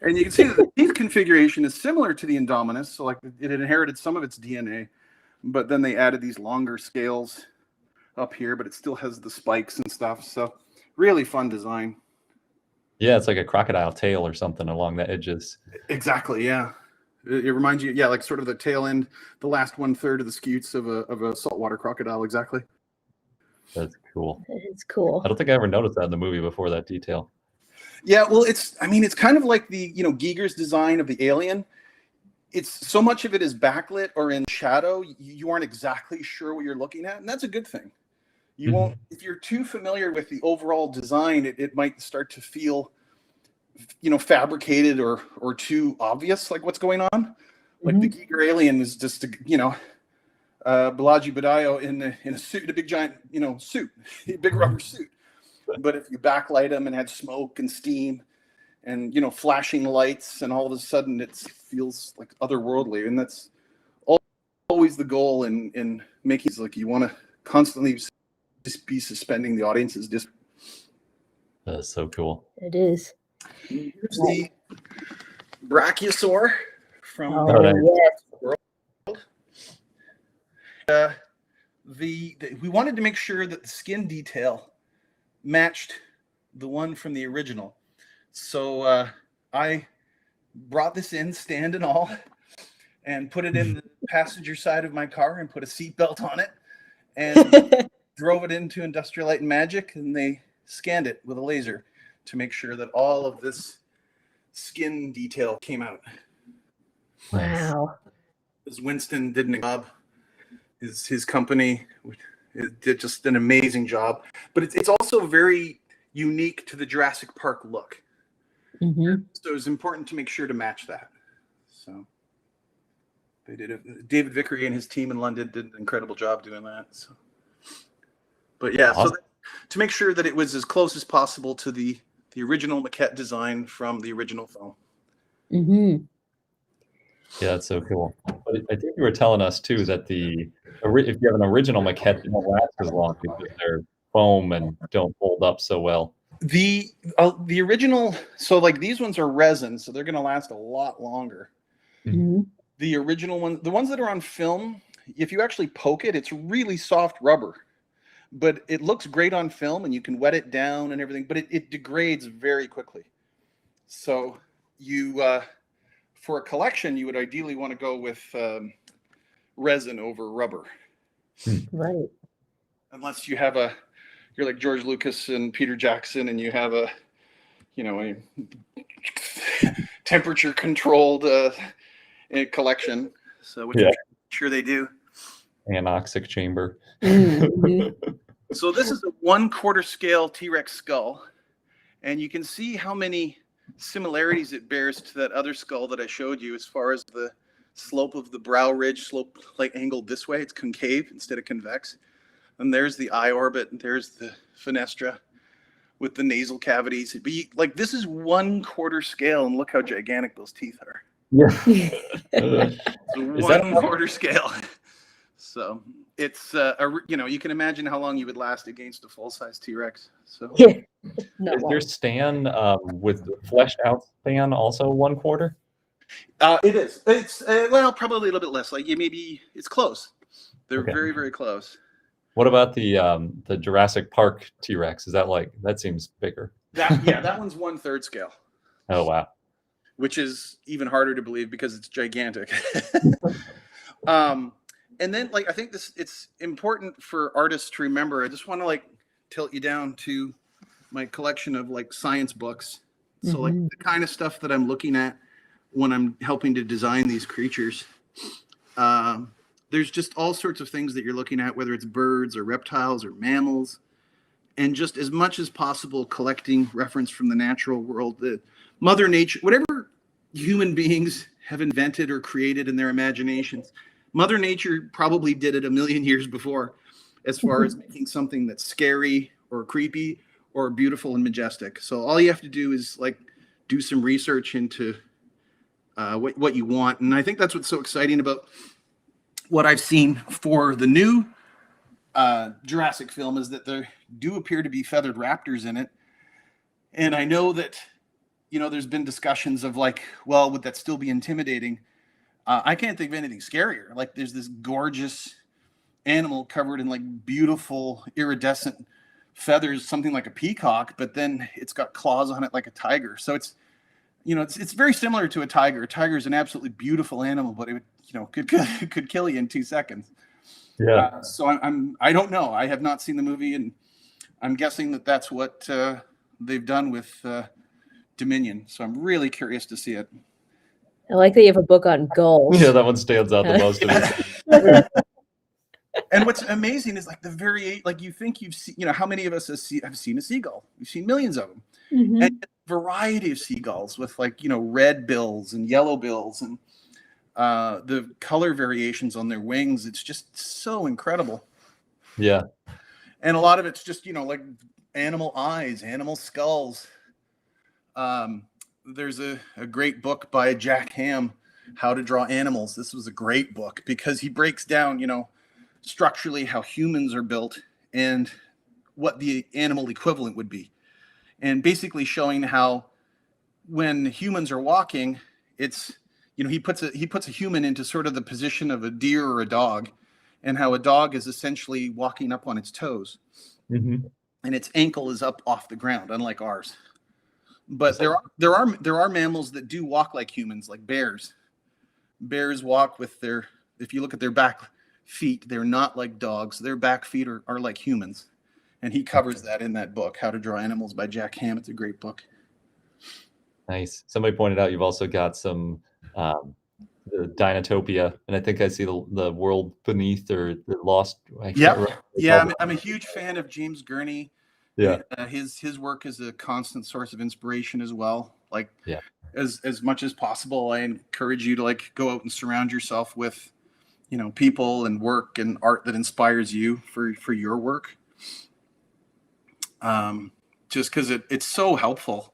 S2: And you can see that the teeth configuration is similar to the Indominus. So like it inherited some of its DNA, but then they added these longer scales up here, but it still has the spikes and stuff. So really fun design.
S3: Yeah, it's like a crocodile tail or something along the edges.
S2: Exactly, yeah. It reminds you, like sort of the tail end, the last 1/3 of the scutes of a saltwater crocodile, exactly.
S3: That's cool.
S1: It's cool.
S3: I don't think I ever noticed that in the movie before, that detail.
S2: Yeah, well, it's kind of like the, Giger's design of the alien. It's so much of it is backlit or in shadow. You aren't exactly sure what you're looking at, and that's a good thing. You won't, if you're too familiar with the overall design, it might start to feel, fabricated or too obvious, like what's going on. Like the Giger alien is just, Balaji Badayo in a suit, a big giant, suit, a big rubber suit. But if you backlight them and had smoke and steam and, flashing lights, and all of a sudden it feels like otherworldly. And that's always the goal in making it. Like you want to constantly just be suspending the audience's disbelief.
S3: That's so cool.
S1: It is.
S2: Here's the Brachiosaur from World. We wanted to make sure that the skin detail matched the one from the original. So I brought this in, stand and all, and put it in the passenger side of my car and put a seatbelt on it. and drove it into Industrial Light and Magic, and they scanned it with a laser to make sure that all of this skin detail came out.
S1: Wow.
S2: As Winston did a job, his company did just an amazing job. But it's also very unique to the Jurassic Park look.
S1: Mm-hmm.
S2: So it was important to make sure to match that. So they did it. David Vickery and his team in London did an incredible job doing that. So, but yeah, awesome. So to make sure that it was as close as possible to the original maquette design from the original film.
S1: Mm-hmm.
S3: Yeah, that's so cool. But I think you were telling us too that if you have an original maquette, it won't last as long because they're foam and don't hold up so well.
S2: The original, so like these ones are resin, so they're going to last a lot longer.
S1: Mm-hmm.
S2: The original one, the ones that are on film, if you actually poke it, it's really soft rubber, but it looks great on film, and you can wet it down and everything, but it degrades very quickly. So you, for a collection, you would ideally want to go with resin over rubber.
S1: Right.
S2: Unless you have you're like George Lucas and Peter Jackson, and you have a temperature controlled collection. So which I'm sure they do.
S3: Anoxic chamber.
S1: Mm-hmm.
S2: So this is a 1/4 scale T-Rex skull, and you can see how many similarities it bears to that other skull that I showed you, as far as the slope of the brow ridge, slope like angled this way. It's concave instead of convex. And there's the eye orbit, and there's the fenestra with the nasal cavities. But like, this is 1/4 scale, and look how gigantic those teeth are.
S3: Yeah.
S2: So 1/4 scale. So it's you can imagine how long you would last against a full-size T-Rex. So
S1: Yeah.
S3: Is your stand with the fleshed out stand also 1/4?
S2: It is. It's well, probably a little bit less. Like maybe it's close. They're very, very close.
S3: What about the Jurassic Park T-Rex? Is that seems bigger?
S2: That one's 1/3 scale.
S3: Oh wow.
S2: Which is even harder to believe because it's gigantic. And then I think it's important for artists to remember. I just want to tilt you down to my collection of science books. So the kind of stuff that I'm looking at when I'm helping to design these creatures. There's just all sorts of things that you're looking at, whether it's birds or reptiles or mammals, and just as much as possible collecting reference from the natural world, the Mother Nature, whatever human beings have invented or created in their imaginations. Mother Nature probably did it a million years before, as far as making something that's scary or creepy or beautiful and majestic. So all you have to do is do some research into what you want. And I think that's what's so exciting about what I've seen for the new Jurassic film, is that there do appear to be feathered raptors in it. And I know that, there's been discussions of well, would that still be intimidating? I can't think of anything scarier. There's this gorgeous animal covered in beautiful iridescent feathers, something like a peacock, but then it's got claws on it like a tiger. So it's, it's very similar to a tiger. A tiger is an absolutely beautiful animal, but it could kill you in 2 seconds.
S3: Yeah.
S2: So I don't know. I have not seen the movie, and I'm guessing that that's what they've done with Dominion. So I'm really curious to see it.
S1: I like that you have a book on gulls.
S3: Yeah, that one stands out the most.
S2: And what's amazing is the very you think you've seen, how many of us have seen a seagull? We've seen millions of them, and a variety of seagulls with red bills and yellow bills, and the color variations on their wings. It's just so incredible.
S3: Yeah.
S2: And a lot of it's just animal eyes, animal skulls. There's a great book by Jack Ham, How to Draw Animals. This was a great book because he breaks down, structurally how humans are built and what the animal equivalent would be. And basically showing how when humans are walking, it's, he puts a human into sort of the position of a deer or a dog, and how a dog is essentially walking up on its toes. And its ankle is up off the ground, unlike ours. But there are mammals that do walk like humans, like bears. Bears walk with if you look at their back feet. They're not like dogs. Their back feet are like humans. And he covers that in that book, How to Draw Animals by Jack Hamm. It's a great book.
S3: Nice. Somebody pointed out you've also got some the Dinotopia, and I think I see the World Beneath or the Lost. I can't remember what they
S2: Yeah.
S3: call it.
S2: I'm a huge fan of James Gurney.
S3: Yeah.
S2: His work is a constant source of inspiration as well. Like,
S3: Yeah.
S2: as much as possible, I encourage you to like go out and surround yourself with, you know, people and work and art that inspires you for your work. Just because it's so helpful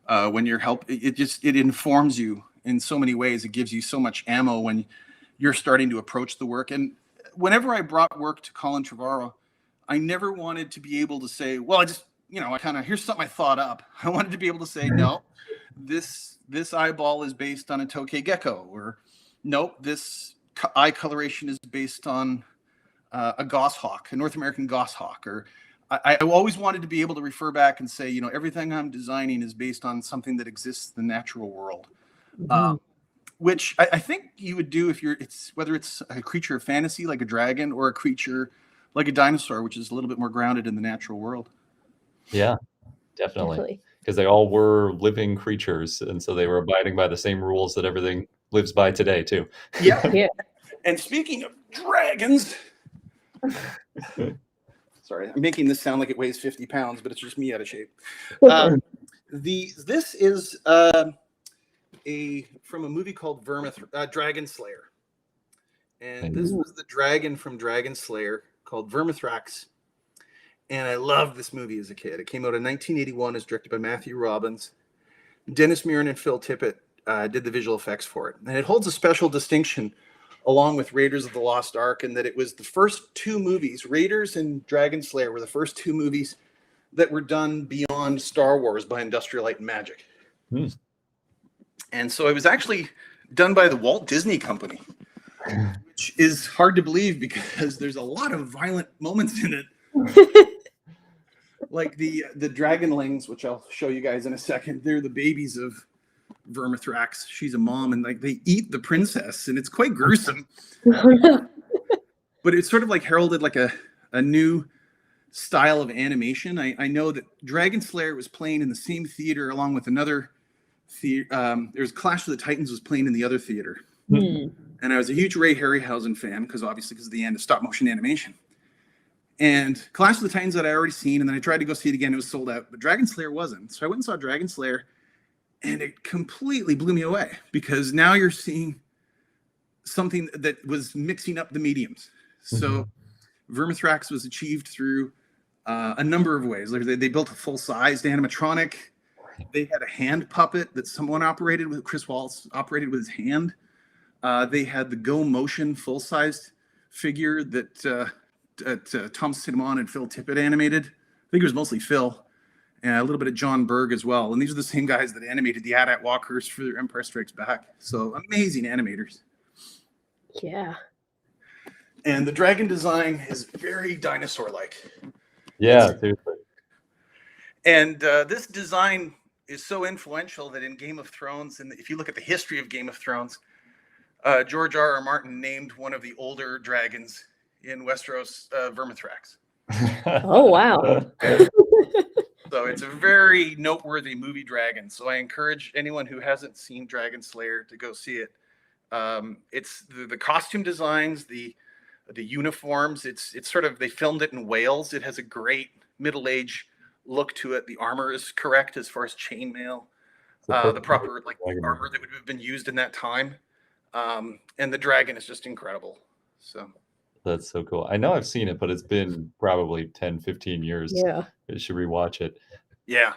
S2: when you're it informs you in so many ways. It gives you so much ammo when you're starting to approach the work. And whenever I brought work to Colin Trevorrow, I never wanted to be able to say, well, I just, you know, here's something I thought up. I wanted to be able to say, no, this eyeball is based on a tokay gecko, or nope, this eye coloration is based on a goshawk, a North American goshawk. Or I always wanted to be able to refer back and say, you know, everything I'm designing is based on something that exists in the natural world. Which I think you would do if whether it's a creature of fantasy like a dragon, or a creature like a dinosaur, which is a little bit more grounded in the natural world.
S3: Yeah, definitely. Because they all were living creatures, and so they were abiding by the same rules that everything lives by today, too.
S2: Yeah. And speaking of dragons, sorry, I'm making this sound like it weighs 50 pounds, but it's just me out of shape. This is from a movie called Dragonslayer. And this was the dragon from Dragonslayer called Vermithrax. And I loved this movie as a kid. It came out in 1981. It's directed by Matthew Robbins. Dennis Muren and Phil Tippett did the visual effects for it. And it holds a special distinction along with Raiders of the Lost Ark, in that it was the first two movies. Raiders and Dragonslayer were the first two movies that were done beyond Star Wars by Industrial Light and Magic. And so it was actually done by the Walt Disney Company, which is hard to believe because there's a lot of violent moments in it. Like the dragonlings, which I'll show you guys in a second. They're the babies of Vermithrax. She's a mom, and like they eat the princess, and it's quite gruesome. But it's sort of like heralded like a new style of animation. I know that Dragonslayer was playing in the same theater along with another theater. There's Clash of the Titans was playing in the other theater. And I was a huge Ray Harryhausen fan because of the end of stop motion animation. And Clash of the Titans that I already seen, and then I tried to go see it again. It was sold out, but Dragonslayer wasn't. So I went and saw Dragonslayer, and it completely blew me away because now you're seeing something that was mixing up the mediums. So Vermithrax was achieved through a number of ways. They built a full-sized animatronic. They had a hand puppet that someone operated with. Chris Wallace operated with his hand. They had the Go Motion full-sized figure that Tom Cinnamon and Phil Tippett animated. I think it was mostly Phil, and a little bit of John Berg as well. And these are the same guys that animated the AT-AT Walkers for their Empire Strikes Back. So amazing animators.
S1: Yeah.
S2: And the dragon design is very dinosaur-like.
S3: Yeah, seriously.
S2: And this design is so influential that in Game of Thrones, and if you look at the history of Game of Thrones, George R.R. Martin named one of the older dragons in Westeros Vermithrax.
S1: Oh, wow.
S2: So it's a very noteworthy movie dragon. So I encourage anyone who hasn't seen Dragonslayer to go see it. It's the costume designs, the uniforms. It's sort of, they filmed it in Wales. It has a great middle-age look to it. The armor is correct as far as chainmail, the proper like armor that would have been used in that time. And the dragon is just incredible. So
S3: that's so cool. I know I've seen it, but it's been probably 10, 15 years.
S1: Yeah.
S3: I should rewatch it.
S2: Yeah,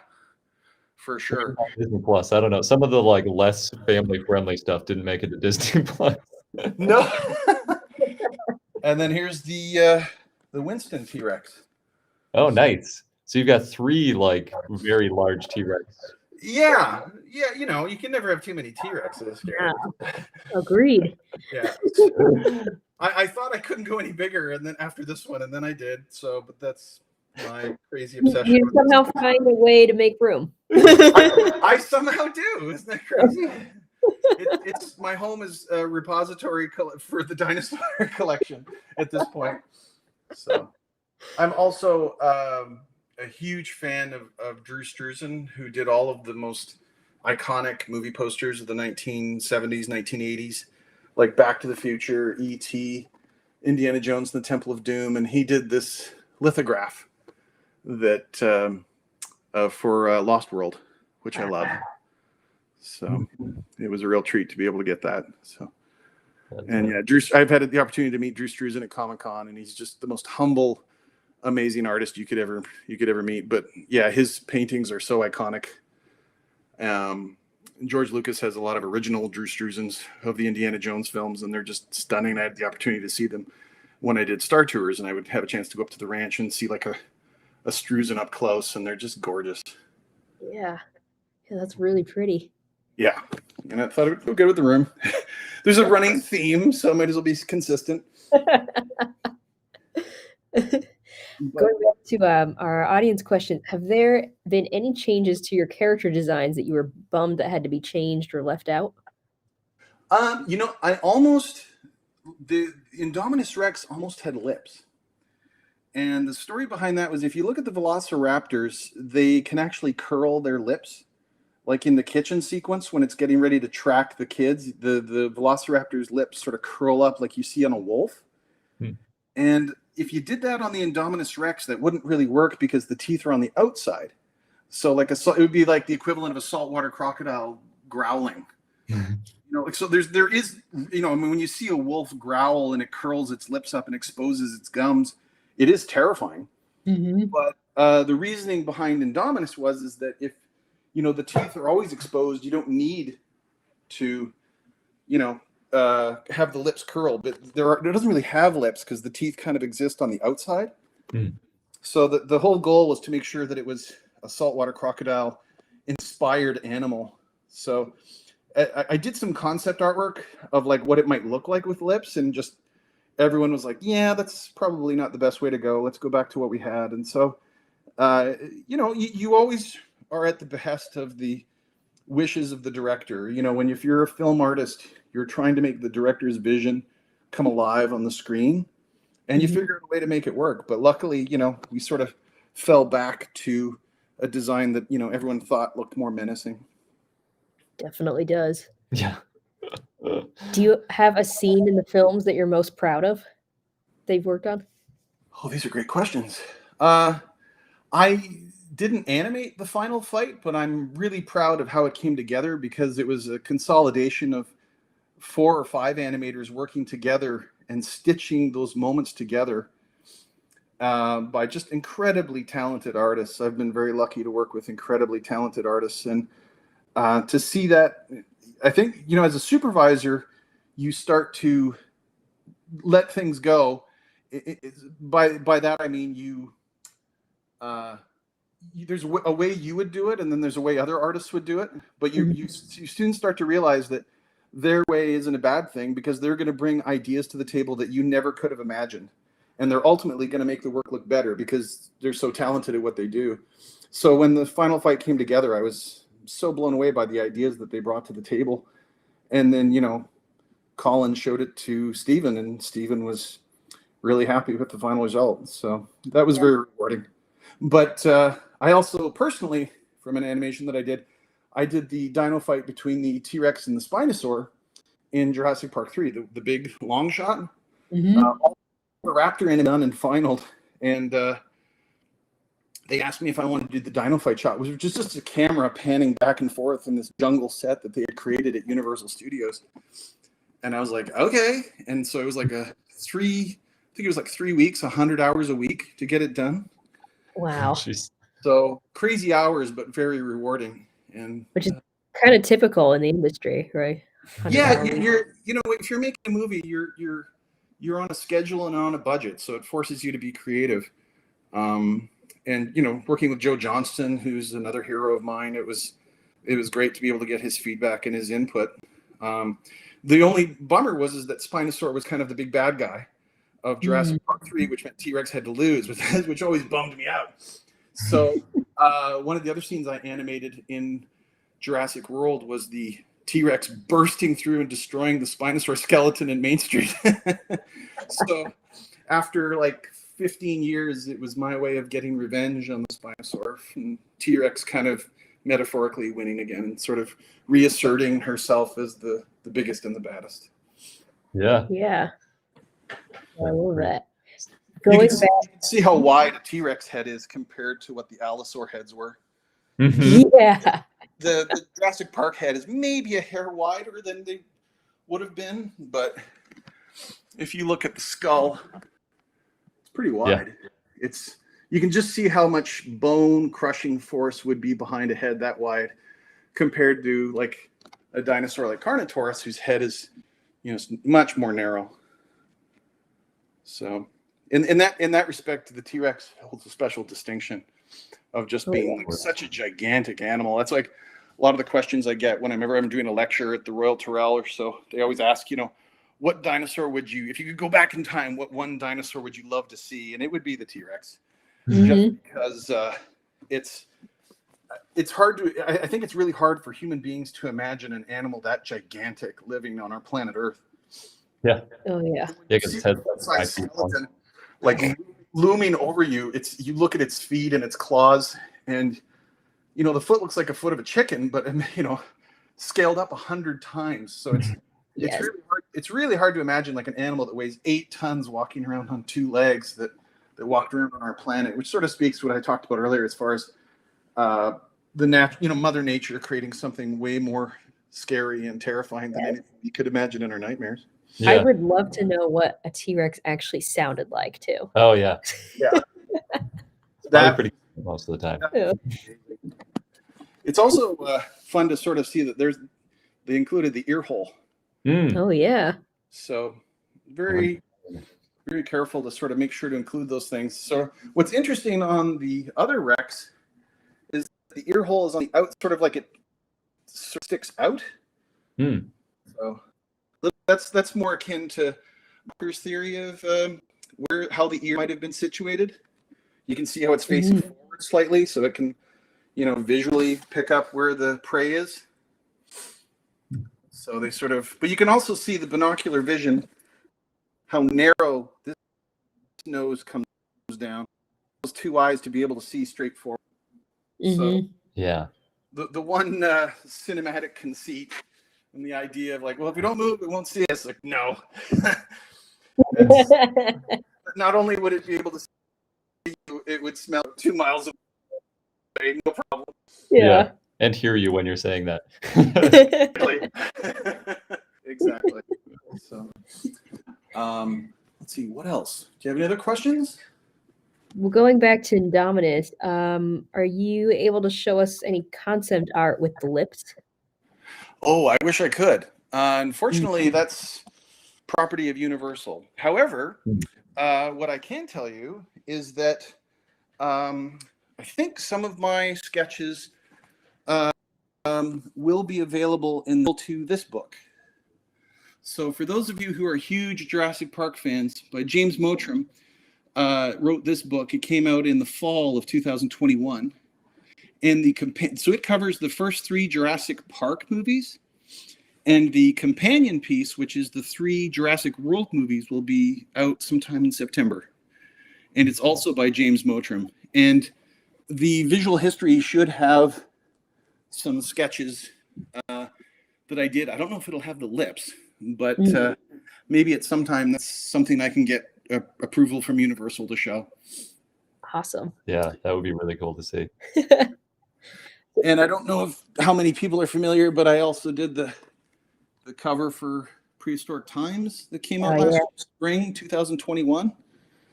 S2: for sure.
S3: Disney Plus. I don't know. Some of the like less family friendly stuff didn't make it to Disney Plus.
S2: No. And then here's the Winston T-Rex.
S3: Oh, nice. So you've got 3 like very large T-Rex.
S2: Yeah, you know, you can never have too many T-Rexes.
S1: Yeah. Agreed.
S2: Yeah. I thought I couldn't go any bigger, and then after this one, and then I did. So, but that's my crazy obsession.
S1: You somehow find a way to make room.
S2: I somehow do. Isn't that crazy? It's my home is a repository for the dinosaur collection at this point. So I'm also a huge fan of Drew Struzan, who did all of the most iconic movie posters of the 1970s, 1980s, like Back to the Future, E.T., Indiana Jones and the Temple of Doom. And he did this lithograph that for Lost World, which I love. So it was a real treat to be able to get that. So, and yeah, I've had the opportunity to meet Drew Struzan at Comic-Con, and he's just the most humble, amazing artist you could ever meet. But yeah, his paintings are so iconic. George Lucas has a lot of original Drew Struzans of the Indiana Jones films, and they're just stunning. I had the opportunity to see them when I did Star Tours, and I would have a chance to go up to the ranch and see like a Struzan up close, and they're just gorgeous.
S1: Yeah, that's really pretty.
S2: Yeah, and I thought it would go good with the room. There's a running theme, so I might as well be consistent.
S1: Going back to our audience question, have there been any changes to your character designs that you were bummed that had to be changed or left out?
S2: The Indominus Rex almost had lips. And the story behind that was, if you look at the Velociraptors, they can actually curl their lips. Like in the kitchen sequence, when it's getting ready to track the kids, the Velociraptor's lips sort of curl up like you see on a wolf. And if you did that on the Indominus Rex, that wouldn't really work because the teeth are on the outside. So like it would be like the equivalent of a saltwater crocodile growling. So there is, when you see a wolf growl and it curls its lips up and exposes its gums, it is terrifying. But the reasoning behind Indominus is that if, the teeth are always exposed, you don't need to, have the lips curl, but it doesn't really have lips because the teeth kind of exist on the outside. So the whole goal was to make sure that it was a saltwater crocodile inspired animal. So I did some concept artwork of like what it might look like with lips, and just everyone was like, yeah, that's probably not the best way to go. Let's go back to what we had. And so, you always are at the behest of the wishes of the director. If you're a film artist, you're trying to make the director's vision come alive on the screen, and you figure out a way to make it work. But luckily, we sort of fell back to a design that, everyone thought looked more menacing.
S1: Definitely does.
S3: Yeah.
S1: Do you have a scene in the films that you're most proud of they've worked on?
S2: Oh, these are great questions. I didn't animate the final fight, but I'm really proud of how it came together, because it was a consolidation of 4 or 5 animators working together and stitching those moments together by just incredibly talented artists. I've been very lucky to work with incredibly talented artists, and to see that, I think, as a supervisor, you start to let things go. By that I mean there's a way you would do it, and then there's a way other artists would do it. But you soon start to realize that their way isn't a bad thing, because they're going to bring ideas to the table that you never could have imagined, and they're ultimately going to make the work look better because they're so talented at what they do. So when the final fight came together, I was so blown away by the ideas that they brought to the table. And then, Colin showed it to Stephen, and Stephen was really happy with the final result. So that was very rewarding. But I also personally, from an animation that I did the dino fight between the T-Rex and the Spinosaur in Jurassic Park III, the big long shot. All the Raptor and done and finaled. And they asked me if I wanted to do the dino fight shot, which was just a camera panning back and forth in this jungle set that they had created at Universal Studios. And I was like, okay. And so it was like 3 weeks, 100 hours a week to get it done.
S1: Wow.
S2: So crazy hours, but very rewarding. And
S1: which is kind of typical in the industry, right?
S2: Yeah, you're if you're making a movie, you're on a schedule and on a budget, so it forces you to be creative. And working with Joe Johnston, who's another hero of mine, it was great to be able to get his feedback and his input. The only bummer was that Spinosaur was kind of the big bad guy of Jurassic Park III, which meant T-Rex had to lose, which always bummed me out. So one of the other scenes I animated in Jurassic World was the T-Rex bursting through and destroying the Spinosaurus skeleton in Main Street. So after like 15 years, it was my way of getting revenge on the Spinosaur, and T-Rex kind of metaphorically winning again and sort of reasserting herself as the biggest and the baddest.
S3: Yeah.
S1: Yeah. I love that.
S2: You
S1: Going
S2: can
S1: back.
S2: see how wide a T-Rex head is compared to what the Allosaur heads were.
S3: Mhm.
S1: Yeah.
S2: The Jurassic Park head is maybe a hair wider than they would have been, but if you look at the skull, it's pretty wide. Yeah. You can just see how much bone crushing force would be behind a head that wide compared to like a dinosaur like Carnotaurus, whose head is, much more narrow. So in that respect, the T-Rex holds a special distinction of just being like such a gigantic animal. That's like a lot of the questions I get whenever I'm doing a lecture at the Royal Tyrrell or so. They always ask, what dinosaur would you, if you could go back in time, what one dinosaur would you love to see? And it would be the T-Rex. Just because it's hard to, I think it's really hard for human beings to imagine an animal that gigantic living on our planet Earth.
S3: Yeah.
S1: Oh yeah.
S3: Yeah, because its head's like 5 feet long.
S2: Skeleton, like looming over you. You look at its feet and its claws, and the foot looks like a foot of a chicken, but scaled up 100 times. So it's really hard to imagine like an animal that weighs 8 tons walking around on 2 legs that walked around on our planet, which sort of speaks to what I talked about earlier as far as Mother Nature creating something way more scary and terrifying than anything you could imagine in our nightmares.
S3: Yeah.
S1: I would love to know what a T-Rex actually sounded like too.
S3: Oh yeah.
S2: Yeah.
S3: That's pretty cool most of the time.
S1: Yeah.
S2: It's also fun to sort of see that they included the ear hole.
S1: Oh yeah.
S2: So very, very careful to sort of make sure to include those things. So what's interesting on the other Rex is the ear hole is on the out, sort of like it sort of sticks out. So that's more akin to Walker's theory of how the ear might have been situated. You can see how it's facing forward slightly, so it can, visually pick up where the prey is. So they sort of, but you can also see the binocular vision, how narrow this nose comes down. Those 2 eyes to be able to see straight forward. So
S3: yeah,
S2: the one cinematic conceit and the idea of like, well, if we don't move, it won't see us. Like, no. Not only would it be able to see you, it would smell 2 miles away, no problem.
S1: Yeah.
S3: And hear you when you're saying that.
S2: Exactly. So, let's see, what else? Do you have any other questions?
S1: Well, going back to Indominus, are you able to show us any concept art with the lips?
S2: Oh, I wish I could. Unfortunately, that's property of Universal. However, what I can tell you is that I think some of my sketches will be available to this book. So for those of you who are huge Jurassic Park fans, by James Mottram, wrote this book. It came out in the fall of 2021. And so it covers the first 3 Jurassic Park movies. And the companion piece, which is the 3 Jurassic World movies, will be out sometime in September. And it's also by James Mottram. And the visual history should have some sketches that I did. I don't know if it'll have the lips, but maybe at some time that's something I can get approval from Universal to show.
S1: Awesome.
S3: Yeah, that would be really cool to see.
S2: And I don't know how many people are familiar, but I also did the cover for Prehistoric Times that came out last spring, 2021.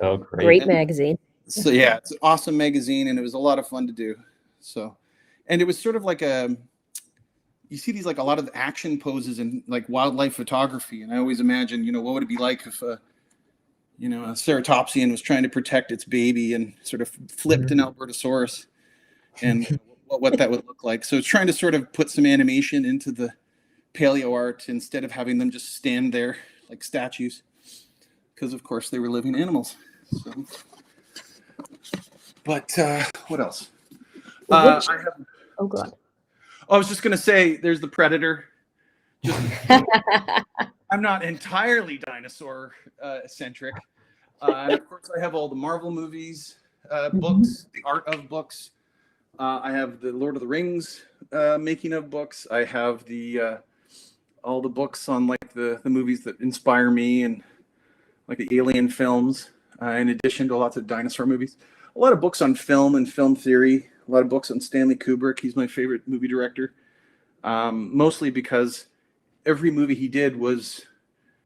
S3: Oh, great.
S1: Great magazine.
S2: So yeah, it's an awesome magazine, and it was a lot of fun to do. So, and it was sort of like you see these like a lot of action poses in like wildlife photography, and I always imagine, what would it be like if a ceratopsian was trying to protect its baby and sort of flipped an Albertosaurus, and what that would look like. So it's trying to sort of put some animation into the paleo art instead of having them just stand there like statues, because of course they were living animals. So, but what else?
S1: Oh God.
S2: I was just going to say, there's the Predator. I'm not entirely dinosaur centric. And of course, I have all the Marvel movies, books, the art of books. I have the Lord of the Rings making of books. I have the all the books on like the movies that inspire me and like the Alien films, in addition to lots of dinosaur movies. A lot of books on film and film theory. A lot of books on Stanley Kubrick. He's my favorite movie director, mostly because every movie he did was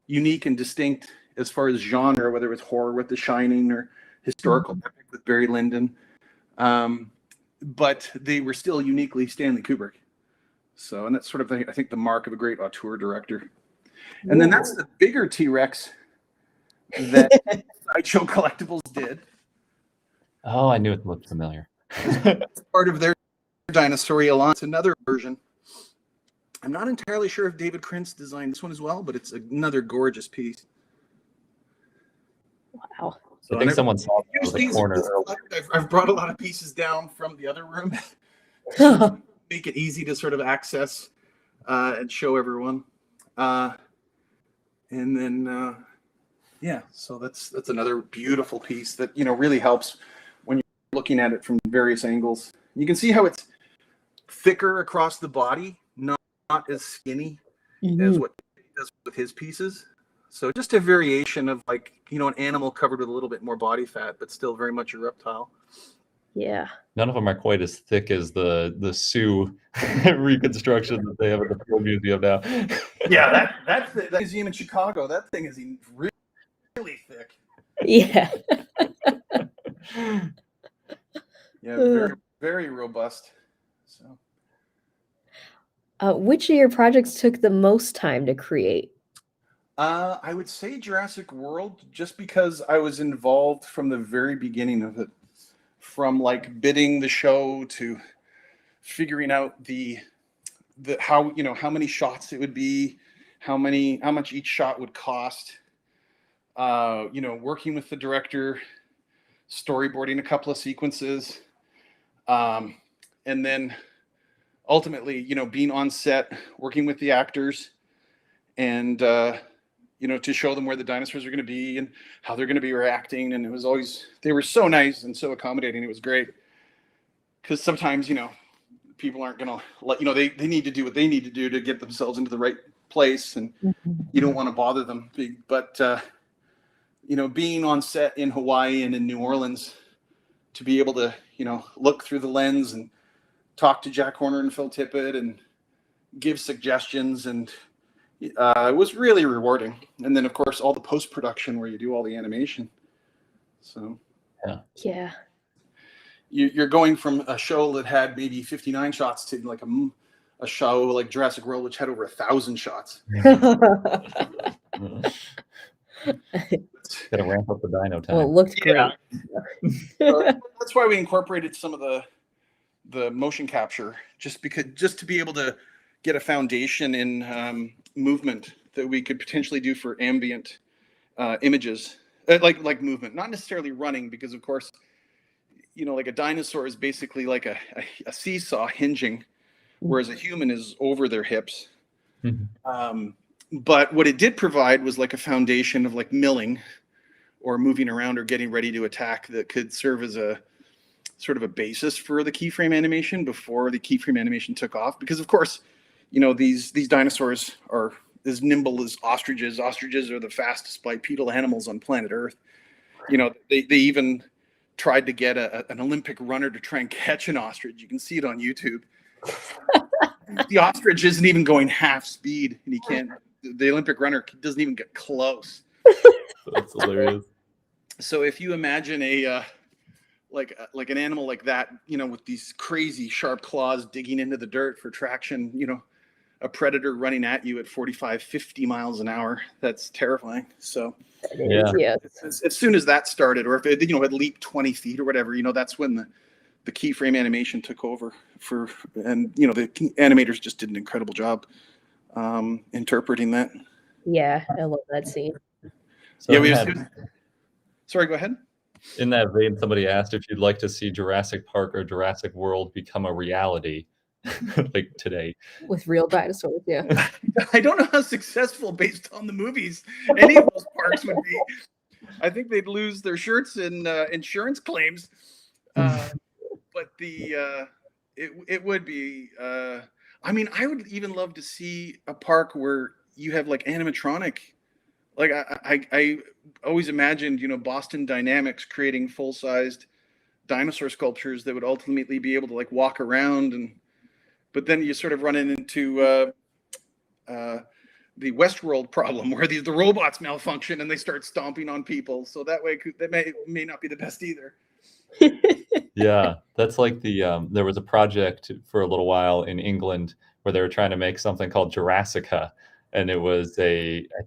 S2: unique and distinct as far as genre, whether it was horror with The Shining or historical epic with Barry Lyndon. But they were still uniquely Stanley Kubrick. So, and that's sort of, I think, the mark of a great auteur director. And then that's the bigger T-Rex that Sideshow Collectibles did.
S3: Oh, I knew it looked familiar.
S2: It's part of their Dinosaurial line. It's another version. I'm not entirely sure if David Krintz designed this one as well, but it's another gorgeous piece.
S1: Wow.
S3: So I think someone saw it in the corner.
S2: I've brought a lot of pieces down from the other room to make it easy to sort of access and show everyone. And then, yeah, so that's another beautiful piece that, you know, really helps when you're looking at it from various angles. You can see how it's thicker across the body, not as skinny as what he does with his pieces. So just a variation of, like, you know, an animal covered with a little bit more body fat, but still very much a reptile.
S1: Yeah.
S3: None of them are quite as thick as the Sioux reconstruction that they have at the Field Museum now.
S2: Yeah, that's the museum in Chicago. That thing is really thick.
S1: Yeah.
S2: Yeah, very, very robust. So,
S1: which of your projects took the most time to create?
S2: I would say Jurassic World, just because I was involved from the very beginning of it, from like bidding the show to figuring out the how, you know, how many shots it would be, how much each shot would cost. You know, working with the director, storyboarding a couple of sequences, and then ultimately, you know, being on set, working with the actors, and you know, to show them where the dinosaurs are going to be and how they're going to be reacting. And it was always, they were so nice and so accommodating. It was great. Because sometimes, you know, people aren't going to let, you know, they need to do what they need to do to get themselves into the right place. And you don't want to bother them. But, you know, being on set in Hawaii and in New Orleans, to be able to, you know, look through the lens and talk to Jack Horner and Phil Tippett and give suggestions, and it was really rewarding. And then, of course, all the post-production where you do all the animation. So,
S1: yeah,
S2: you're going from a show that had maybe 59 shots to like a show like Jurassic World, which had over 1,000 shots.
S3: Gotta ramp up the dino time.
S1: Well, it looked great.
S2: So that's why we incorporated some of the motion capture, just to be able to get a foundation in movement that we could potentially do for ambient images, like movement, not necessarily running, because of course, you know, like a dinosaur is basically like a seesaw hinging, whereas a human is over their hips. But what it did provide was like a foundation of like milling or moving around or getting ready to attack that could serve as a sort of a basis for the keyframe animation before the keyframe animation took off. Because of course, you know, these dinosaurs are as nimble as ostriches. Ostriches are the fastest bipedal animals on planet Earth. You know, they even tried to get an Olympic runner to try and catch an ostrich. You can see it on YouTube. The ostrich isn't even going half speed, and he can't. The Olympic runner doesn't even get close.
S3: That's hilarious.
S2: So if you imagine like an animal like that, you know, with these crazy sharp claws digging into the dirt for traction, you know, a predator running at you at 45, 50 miles an hour, that's terrifying. So
S1: Yeah.
S2: as soon as that started, or if it, you know, had leaped 20 feet or whatever, you know, that's when the keyframe animation took over and, you know, the animators just did an incredible job interpreting that.
S1: Yeah, I love that scene.
S3: So
S2: yeah, sorry, go ahead.
S3: In that vein, somebody asked if you'd like to see Jurassic Park or Jurassic World become a reality. like today.
S1: With real dinosaurs, yeah.
S2: I don't know how successful, based on the movies, any of those parks would be. I think they'd lose their shirts and insurance claims. But it would be. I mean, I would even love to see a park where you have like animatronic. Like I always imagined, Boston Dynamics creating full-sized dinosaur sculptures that would ultimately be able to like walk around, but then you sort of run into the Westworld problem where the robots malfunction and they start stomping on people. So that may not be the best either.
S3: Yeah, that's like there was a project for a little while in England where they were trying to make something called Jurassica, and I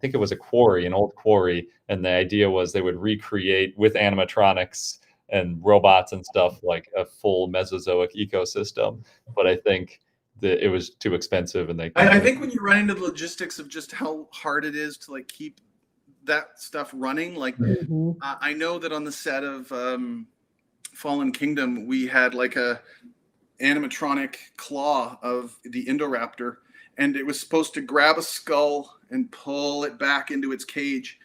S3: think it was a quarry, an old quarry, and the idea was they would recreate with animatronics and robots and stuff like a full Mesozoic ecosystem. But I think that it was too expensive, and
S2: I think when you run into the logistics of just how hard it is to like keep that stuff running, like I know that on the set of Fallen Kingdom, we had like a animatronic claw of the Indoraptor, and it was supposed to grab a skull and pull it back into its cage,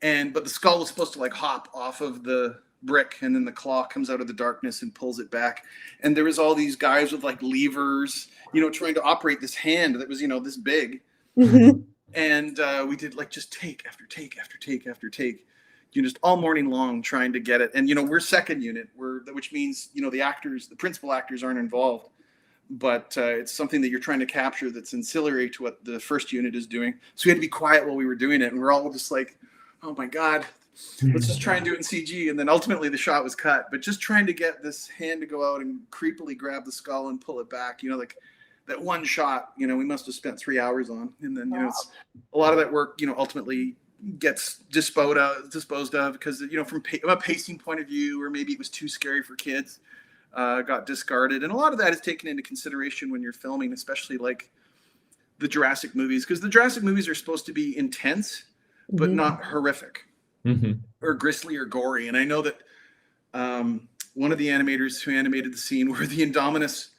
S2: but the skull was supposed to like hop off of the brick, and then the claw comes out of the darkness and pulls it back. And there was all these guys with like levers, trying to operate this hand that was this big. And we did like just take after take after take after take, just all morning long trying to get it. And we're second unit, which means the principal actors aren't involved, but it's something that you're trying to capture that's ancillary to what the first unit is doing. So we had to be quiet while we were doing it, and we're all just like, oh my god, let's just try and do it in CG. And then ultimately the shot was cut, but just trying to get this hand to go out and creepily grab the skull and pull it back, like that one shot, we must have spent 3 hours on. And then it's a lot of that work ultimately gets disposed of because from a pacing point of view, or maybe it was too scary for kids, got discarded. And a lot of that is taken into consideration when you're filming, especially like the Jurassic movies, because the Jurassic movies are supposed to be intense but not horrific or grisly or gory. And I know that one of the animators who animated the scene where the Indominus,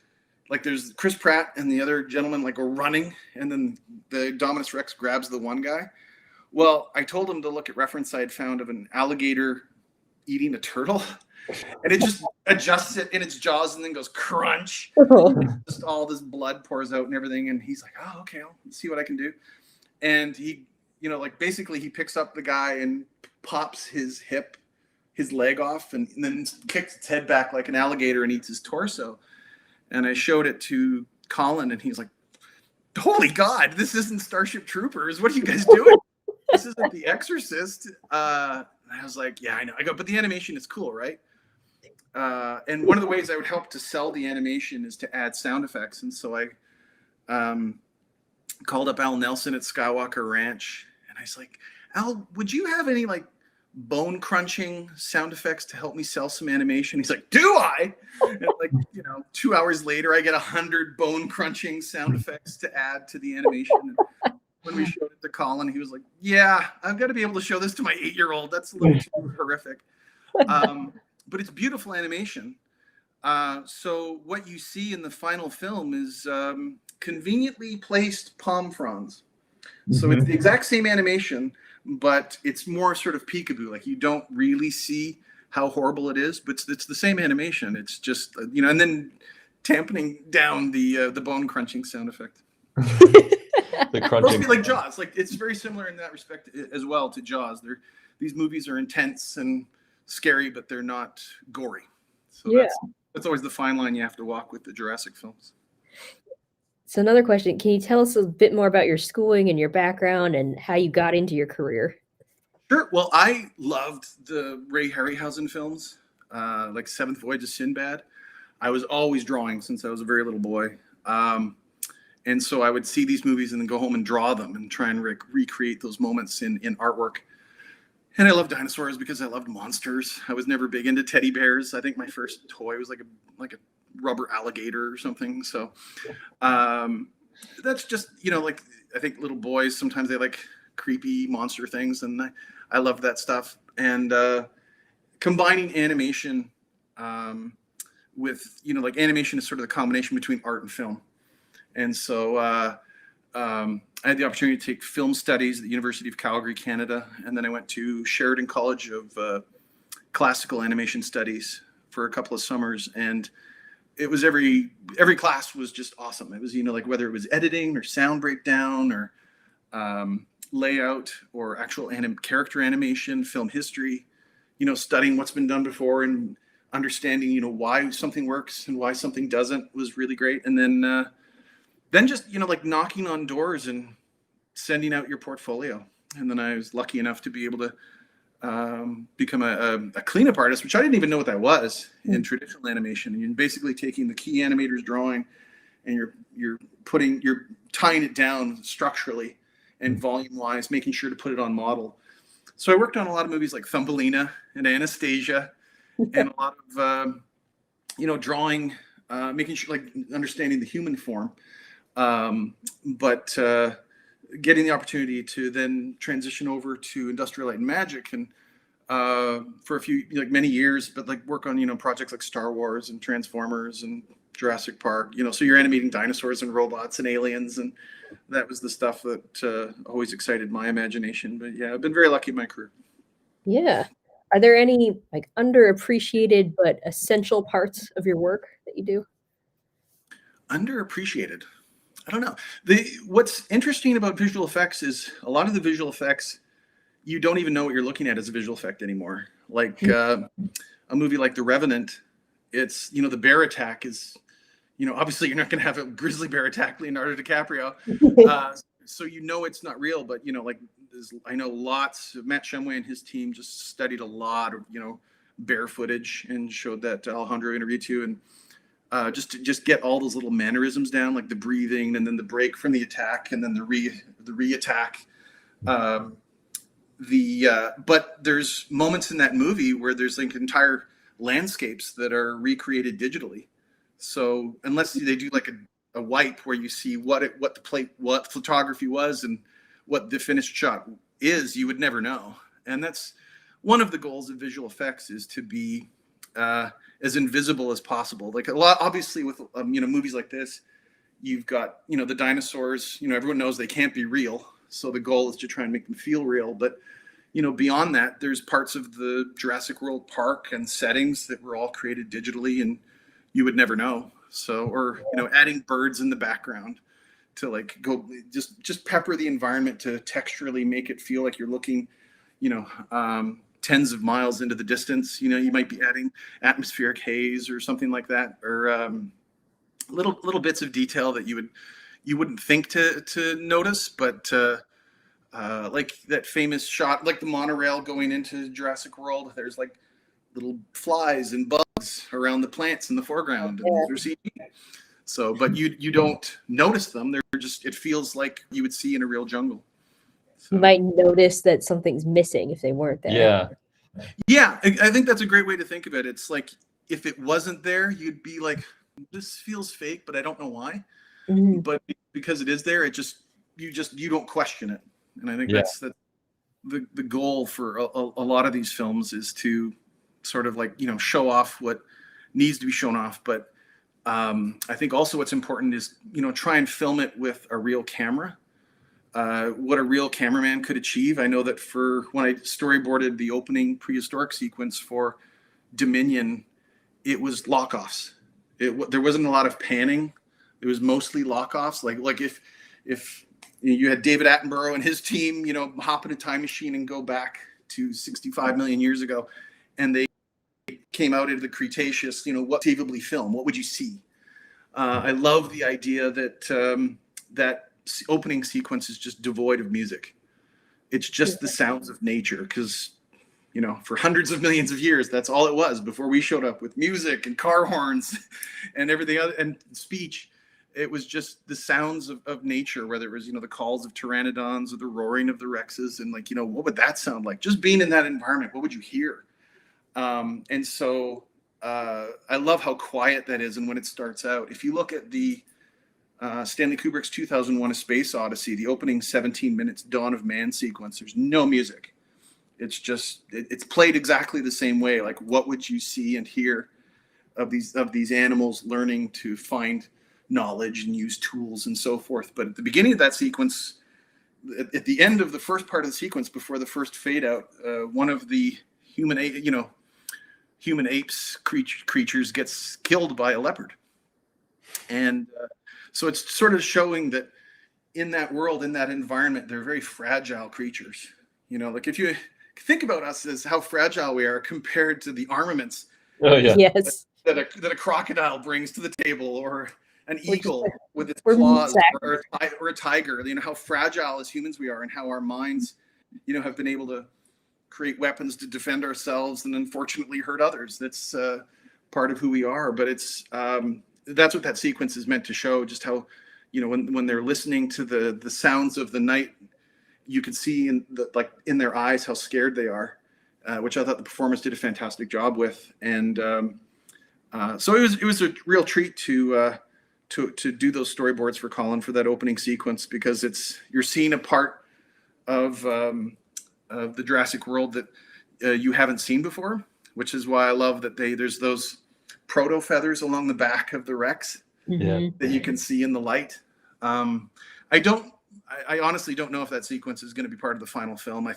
S2: like there's Chris Pratt and the other gentleman like are running, and then the Indominus Rex grabs the one guy. Well, I told him to look at reference I had found of an alligator eating a turtle, and it just adjusts it in its jaws and then goes crunch. Just all this blood pours out and everything. And he's like, oh, okay, I'll see what I can do. And he, like basically he picks up the guy and pops his leg off, and then kicks its head back like an alligator and eats his torso. And I showed it to Colin, and he's like, holy God, this isn't Starship Troopers. What are you guys doing? This isn't The Exorcist. And I was like, yeah, I know. I go, but the animation is cool, right? And one of the ways I would help to sell the animation is to add sound effects. And so I called up Al Nelson at Skywalker Ranch, and I was like, Al, would you have any like bone crunching sound effects to help me sell some animation? He's like, do I? And like 2 hours later, I get 100 bone crunching sound effects to add to the animation. And when we showed it to Colin, he was like, yeah, I've got to be able to show this to my 8-year-old. That's a little too horrific. But it's beautiful animation. So what you see in the final film is conveniently placed palm fronds. So it's the exact same animation, but it's more sort of peekaboo. Like you don't really see how horrible it is, but it's the same animation. It's just, and then tamping down the bone crunching sound effect.
S3: The crunching.
S2: Mostly like Jaws. Like it's very similar in that respect as well to Jaws. These movies are intense and scary, but they're not gory. So that's always the fine line you have to walk with the Jurassic films.
S1: So another question, can you tell us a bit more about your schooling and your background and how you got into your career?
S2: Sure. Well, I loved the Ray Harryhausen films, like Seventh Voyage of Sinbad. I was always drawing since I was a very little boy. And so I would see these movies and then go home and draw them and try and recreate those moments in artwork. And I love dinosaurs because I loved monsters. I was never big into teddy bears. I think my first toy was like a rubber alligator or something. So that's just, like I think little boys, sometimes they like creepy monster things. And I love that stuff. And combining animation with, like animation is sort of the combination between art and film. And so I had the opportunity to take film studies at the University of Calgary, Canada. And then I went to Sheridan College of Classical Animation Studies for a couple of summers. And it was every class was just awesome. It was, like whether it was editing or sound breakdown or layout or actual character animation, film history, studying what's been done before and understanding, why something works and why something doesn't was really great. And then just, like knocking on doors and sending out your portfolio. And then I was lucky enough to be able to become a cleanup artist, which I didn't even know what that was in traditional animation. And you're basically taking the key animator's drawing and you're tying it down structurally and volume wise, making sure to put it on model. So I worked on a lot of movies like Thumbelina and Anastasia and a lot of, drawing, making sure, like understanding the human form. But getting the opportunity to then transition over to Industrial Light and Magic and for a few, many years, but like work on, projects like Star Wars and Transformers and Jurassic Park, so you're animating dinosaurs and robots and aliens. And that was the stuff that always excited my imagination. But yeah, I've been very lucky in my career.
S1: Yeah. Are there any like underappreciated but essential parts of your work that you do?
S2: Underappreciated. I don't know. What's interesting about visual effects is a lot of the visual effects, you don't even know what you're looking at as a visual effect anymore. Like a movie like The Revenant, it's, the bear attack is, obviously you're not going to have a grizzly bear attack Leonardo DiCaprio. So it's not real, but, I know lots of Matt Shumway and his team just studied a lot of, bear footage and showed that to Alejandro Inarritu and just to get all those little mannerisms down, like the breathing and then the break from the attack and then the re-attack. But there's moments in that movie where there's like entire landscapes that are recreated digitally. So unless they do like a wipe where you see what photography was and what the finished shot is, you would never know. And that's one of the goals of visual effects, is to be as invisible as possible. Like a lot, obviously, with movies like this, you've got the dinosaurs. Everyone knows they can't be real, so the goal is to try and make them feel real. But beyond that, there's parts of the Jurassic World park and settings that were all created digitally, and you would never know. So, or adding birds in the background to like go just pepper the environment to texturally make it feel like you're looking, tens of miles into the distance. You might be adding atmospheric haze or something like that, or little bits of detail that you wouldn't think to notice, but like that famous shot, like the monorail going into Jurassic World, there's like little flies and bugs around the plants in the foreground, and those are CG. So, but you don't notice them. They're just, it feels like you would see in a real jungle. So.
S1: You might notice that something's missing if they weren't there.
S2: Yeah, I think that's a great way to think of it. It's like if it wasn't there, you'd be like, this feels fake, but I don't know why. Mm-hmm. But because it is there, you don't question it. And I think that's the goal for a lot of these films, is to sort of like, show off what needs to be shown off. But I think also what's important is, try and film it with a real camera. What a real cameraman could achieve. I know that for when I storyboarded the opening prehistoric sequence for Dominion, it was lock-offs. There wasn't a lot of panning. It was mostly lock-offs. Like if you had David Attenborough and his team, hop in a time machine and go back to 65 million years ago, and they came out into the Cretaceous, what conceivably film? What would you see? I love the idea that that opening sequence is just devoid of music. It's just the sounds of nature, because for hundreds of millions of years, that's all it was before we showed up with music and car horns and everything other, and speech. It was just the sounds of nature, whether it was the calls of pteranodons or the roaring of the rexes, and like what would that sound like? Just being in that environment, what would you hear? And so I love how quiet that is. And when it starts out, if you look at the Stanley Kubrick's 2001: A Space Odyssey, the opening 17 minutes Dawn of Man sequence, there's no music. It's just, it's played exactly the same way. Like, what would you see and hear of these animals learning to find knowledge and use tools and so forth. But at the beginning of that sequence, at the end of the first part of the sequence, before the first fade out, one of the human apes creatures gets killed by a leopard. And so it's sort of showing that in that world, in that environment, they're very fragile creatures. Like if you think about us as how fragile we are compared to the armaments
S1: Yes.
S2: that a crocodile brings to the table, or an eagle with its claws, or a tiger. How fragile as humans we are, and how our minds, have been able to create weapons to defend ourselves and unfortunately hurt others. That's part of who we are. But it's that's what that sequence is meant to show, just how, when they're listening to the sounds of the night, you can see in their eyes how scared they are, which I thought the performers did a fantastic job with. And so it was a real treat to do those storyboards for Colin for that opening sequence, because you're seeing a part of the Jurassic World that you haven't seen before, which is why I love that there's those proto feathers along the back of the Rex that you can see in the light. I honestly don't know if that sequence is going to be part of the final film.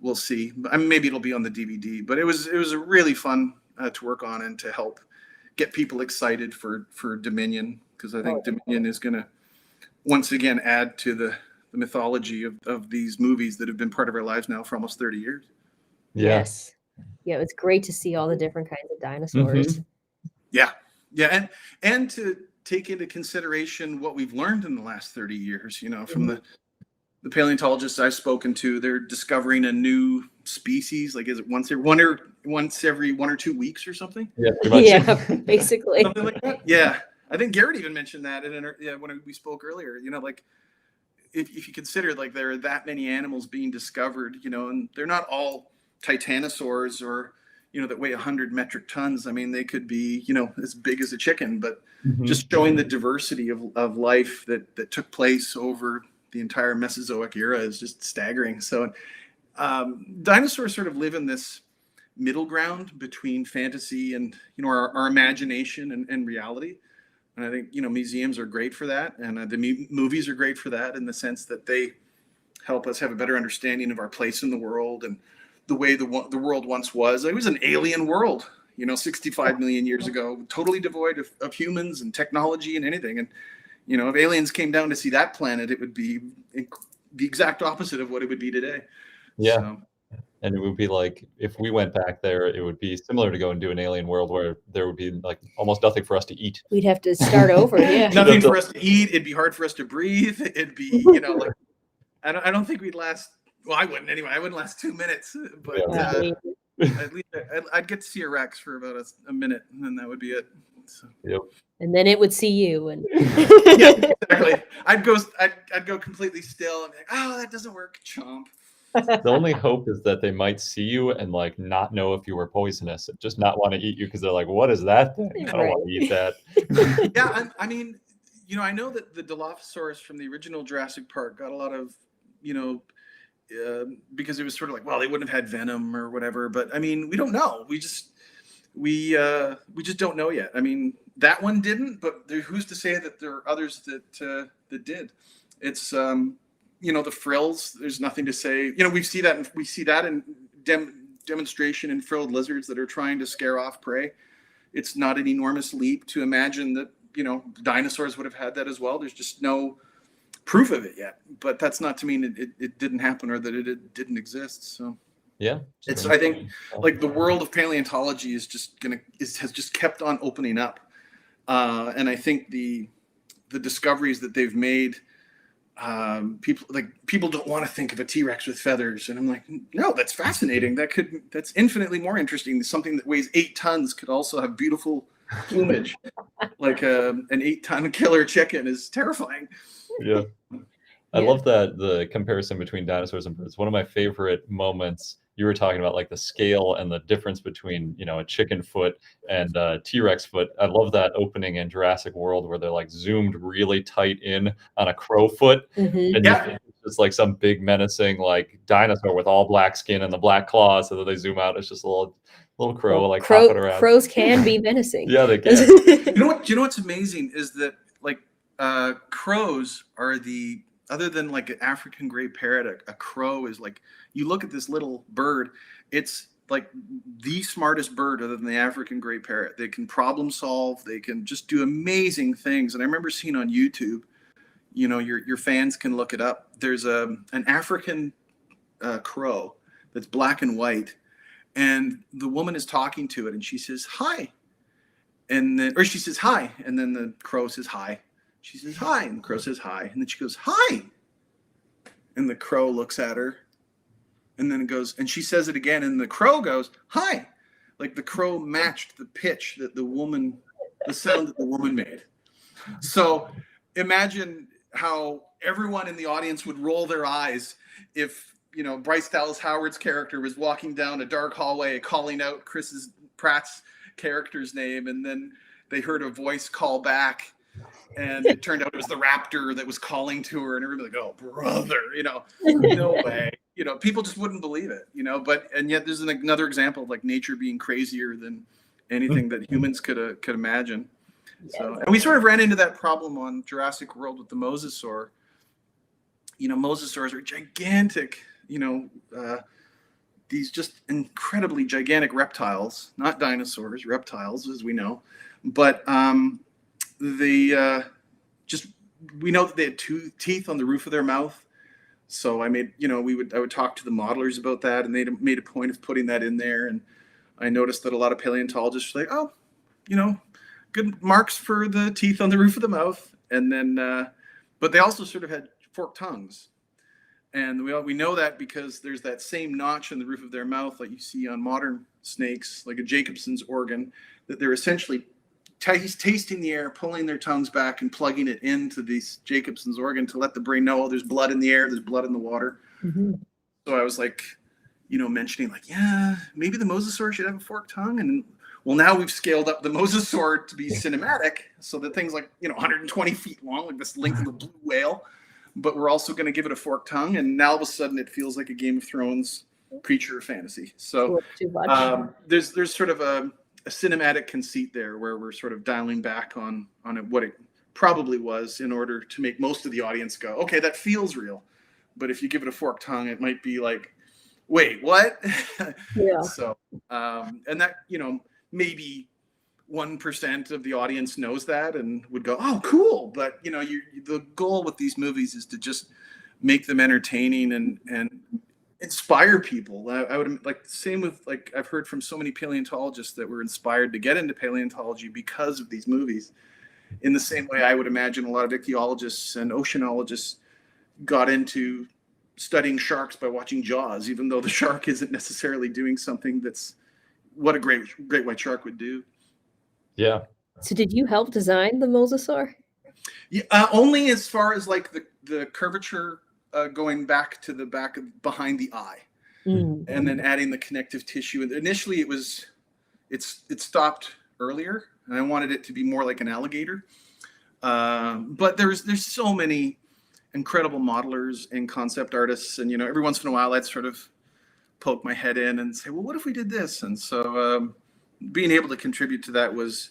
S2: We'll see. Maybe it'll be on the DVD. But it was a really fun to work on and to help get people excited for Dominion, because I think Dominion is going to once again add to the mythology of these movies that have been part of our lives now for almost 30 years.
S1: Yes. Yeah, it's great to see all the different kinds of dinosaurs.
S2: Yeah, and to take into consideration what we've learned in the last 30 years. From the paleontologists I've spoken to, they're discovering a new species. Like, is it once every 1 or 2 weeks or something?
S3: Yeah, pretty much.
S1: Yeah, basically.
S2: Something like that. Yeah, I think Garrett even mentioned that when we spoke earlier. Like, if you consider, like, there are that many animals being discovered, and they're not all titanosaurs or that weigh 100 metric tons. I mean, they could be as big as a chicken, but just showing the diversity of life that took place over the entire Mesozoic era is just staggering. So dinosaurs sort of live in this middle ground between fantasy and our imagination and reality. And I think museums are great for that, and the movies are great for that, in the sense that they help us have a better understanding of our place in the world and the way the world once was. It was an alien world, 65 million years ago, totally devoid of humans and technology and anything. And if aliens came down to see that planet, it would be the exact opposite of what it would be today.
S3: Yeah.
S2: So.
S3: And it would be like, if we went back there, it would be similar to go and do an alien world where there would be like almost nothing for us to eat.
S1: We'd have to start over. Yeah.
S2: Nothing for us to eat. It'd be hard for us to breathe. It'd be, like, I don't think we'd last. Well, I wouldn't anyway. I wouldn't last 2 minutes, but at least I'd get to see a Rex for about a minute, and then that would be it. So.
S3: Yep.
S1: And then it would see you, and
S2: yeah, exactly. I'd go completely still and be like, oh, that doesn't work. Chomp.
S3: The only hope is that they might see you and like not know if you were poisonous, and just not want to eat you because they're like, "What is that thing? I don't want to eat that."
S2: Yeah, I mean, I know that the Dilophosaurus from the original Jurassic Park got a lot of, because it was sort of like, well, they wouldn't have had venom or whatever. But I mean, we don't know. We just don't know yet. I mean, that one didn't, but who's to say that there are others that did? It's the frills. There's nothing to say. We see that in demonstration in frilled lizards that are trying to scare off prey. It's not an enormous leap to imagine that dinosaurs would have had that as well. There's just no proof of it yet, but that's not to mean it didn't happen or that it didn't exist. So
S3: yeah,
S2: I think like the world of paleontology has just kept on opening up, and I think the discoveries that they've made, people don't want to think of a T-Rex with feathers, and I'm like, no, that's fascinating. That's infinitely more interesting. Something that weighs 8 tons could also have beautiful plumage. Like an 8-ton killer chicken is terrifying.
S3: Yeah. I love that, the comparison between dinosaurs and birds. One of my favorite moments, you were talking about like the scale and the difference between, a chicken foot and a T-Rex foot. I love that opening in Jurassic World where they're like zoomed really tight in on a crow foot.
S1: Mhm.
S3: And
S2: Yeah.
S3: just like some big menacing like dinosaur with all black skin and the black claws. So then they zoom out, it's just a little crow like hopping around.
S1: Crows can be menacing.
S3: Yeah, they can.
S2: You know what's amazing is that like crows are the, other than like an African gray parrot, a crow is like, you look at this little bird, it's like the smartest bird other than the African gray parrot. They can problem solve, they can just do amazing things. And I remember seeing on YouTube, you know, your fans can look it up. There's an African crow that's black and white, and the woman is talking to it and she says hi, and then, or she says hi, and then the crow says hi. She says hi, and the crow says hi, and then she goes hi, and the crow looks at her, and then it goes, and she says it again, and the crow goes hi. Like the crow matched the pitch that the sound that the woman made. So imagine how everyone in the audience would roll their eyes if, you know, Bryce Dallas Howard's character was walking down a dark hallway calling out Pratt's character's name, and then they heard a voice call back, and it turned out it was the raptor that was calling to her, and everybody like, oh brother, you know, no way, you know, people just wouldn't believe it, you know. And yet there's another example of like nature being crazier than anything that humans could imagine. So, and we sort of ran into that problem on Jurassic World with the Mosasaur. You know, Mosasaurs are gigantic, you know, these just incredibly gigantic reptiles, not dinosaurs, reptiles, as we know. But we know that they had two teeth on the roof of their mouth. So I would talk to the modelers about that, and they made a point of putting that in there. And I noticed that a lot of paleontologists were like, oh, you know, good marks for the teeth on the roof of the mouth. And then, but they also sort of had forked tongues. And we know that because there's that same notch in the roof of their mouth like you see on modern snakes, like a Jacobson's organ, that they're essentially tasting the air, pulling their tongues back and plugging it into this Jacobson's organ to let the brain know, oh, there's blood in the air, there's blood in the water. Mm-hmm. So I was like, you know, mentioning like, yeah, maybe the Mosasaur should have a forked tongue. And well, now we've scaled up the Mosasaur to be cinematic, so that thing's like, you know, 120 feet long, like this length of a blue whale. But we're also going to give it a forked tongue, and now all of a sudden it feels like a Game of Thrones creature of fantasy. So there's sort of a cinematic conceit there where we're sort of dialing back on what it probably was in order to make most of the audience go, okay, that feels real. But if you give it a forked tongue, it might be like, wait, what? Yeah. So, and that, you know, maybe 1% of the audience knows that and would go, oh, cool. But, you know, the goal with these movies is to just make them entertaining and inspire people. I would like, same with, like, I've heard from so many paleontologists that were inspired to get into paleontology because of these movies. In the same way, I would imagine a lot of ichthyologists and oceanologists got into studying sharks by watching Jaws, even though the shark isn't necessarily doing something that's what a great white shark would do. Yeah.
S1: So did you help design the Mosasaur?
S2: Yeah, only as far as like the curvature going back to the back of behind the eye, and then adding the connective tissue. And initially it stopped earlier, and I wanted it to be more like an alligator. But there's so many incredible modelers and concept artists, and you know, every once in a while I'd sort of poke my head in and say, well, what if we did this? And so being able to contribute to that was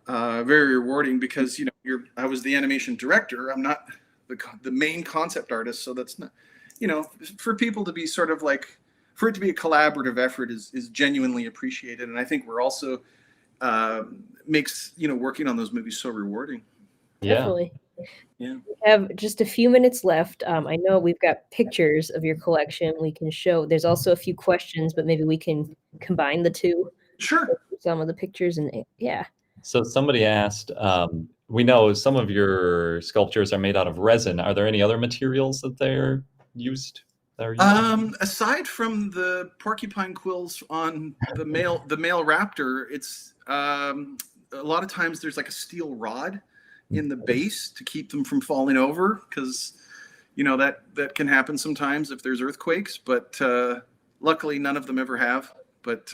S2: very rewarding, because you know, I was the animation director. I'm not the main concept artist, so that's not, you know, for people to be sort of like, for it to be a collaborative effort is genuinely appreciated, and I think we're also makes, you know, working on those movies so rewarding.
S3: Yeah.
S1: Definitely.
S2: Yeah.
S1: We have just a few minutes left. I know we've got pictures of your collection we can show. There's also a few questions, but maybe we can combine the two.
S2: Sure.
S1: Some of the pictures and yeah.
S3: So somebody asked, we know some of your sculptures are made out of resin. Are there any other materials that they're used?
S2: Aside from the porcupine quills on the male raptor, it's a lot of times there's like a steel rod in the base to keep them from falling over, because you know that can happen sometimes if there's earthquakes, but luckily none of them ever have. But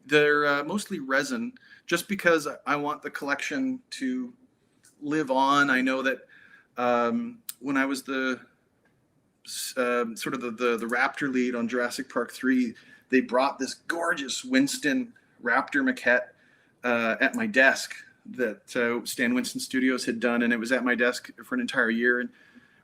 S2: they're mostly resin, just because I want the collection to live on. I know that when I was the sort of the Raptor lead on Jurassic Park 3, they brought this gorgeous Winston Raptor maquette at my desk that Stan Winston Studios had done, and it was at my desk for an entire year, and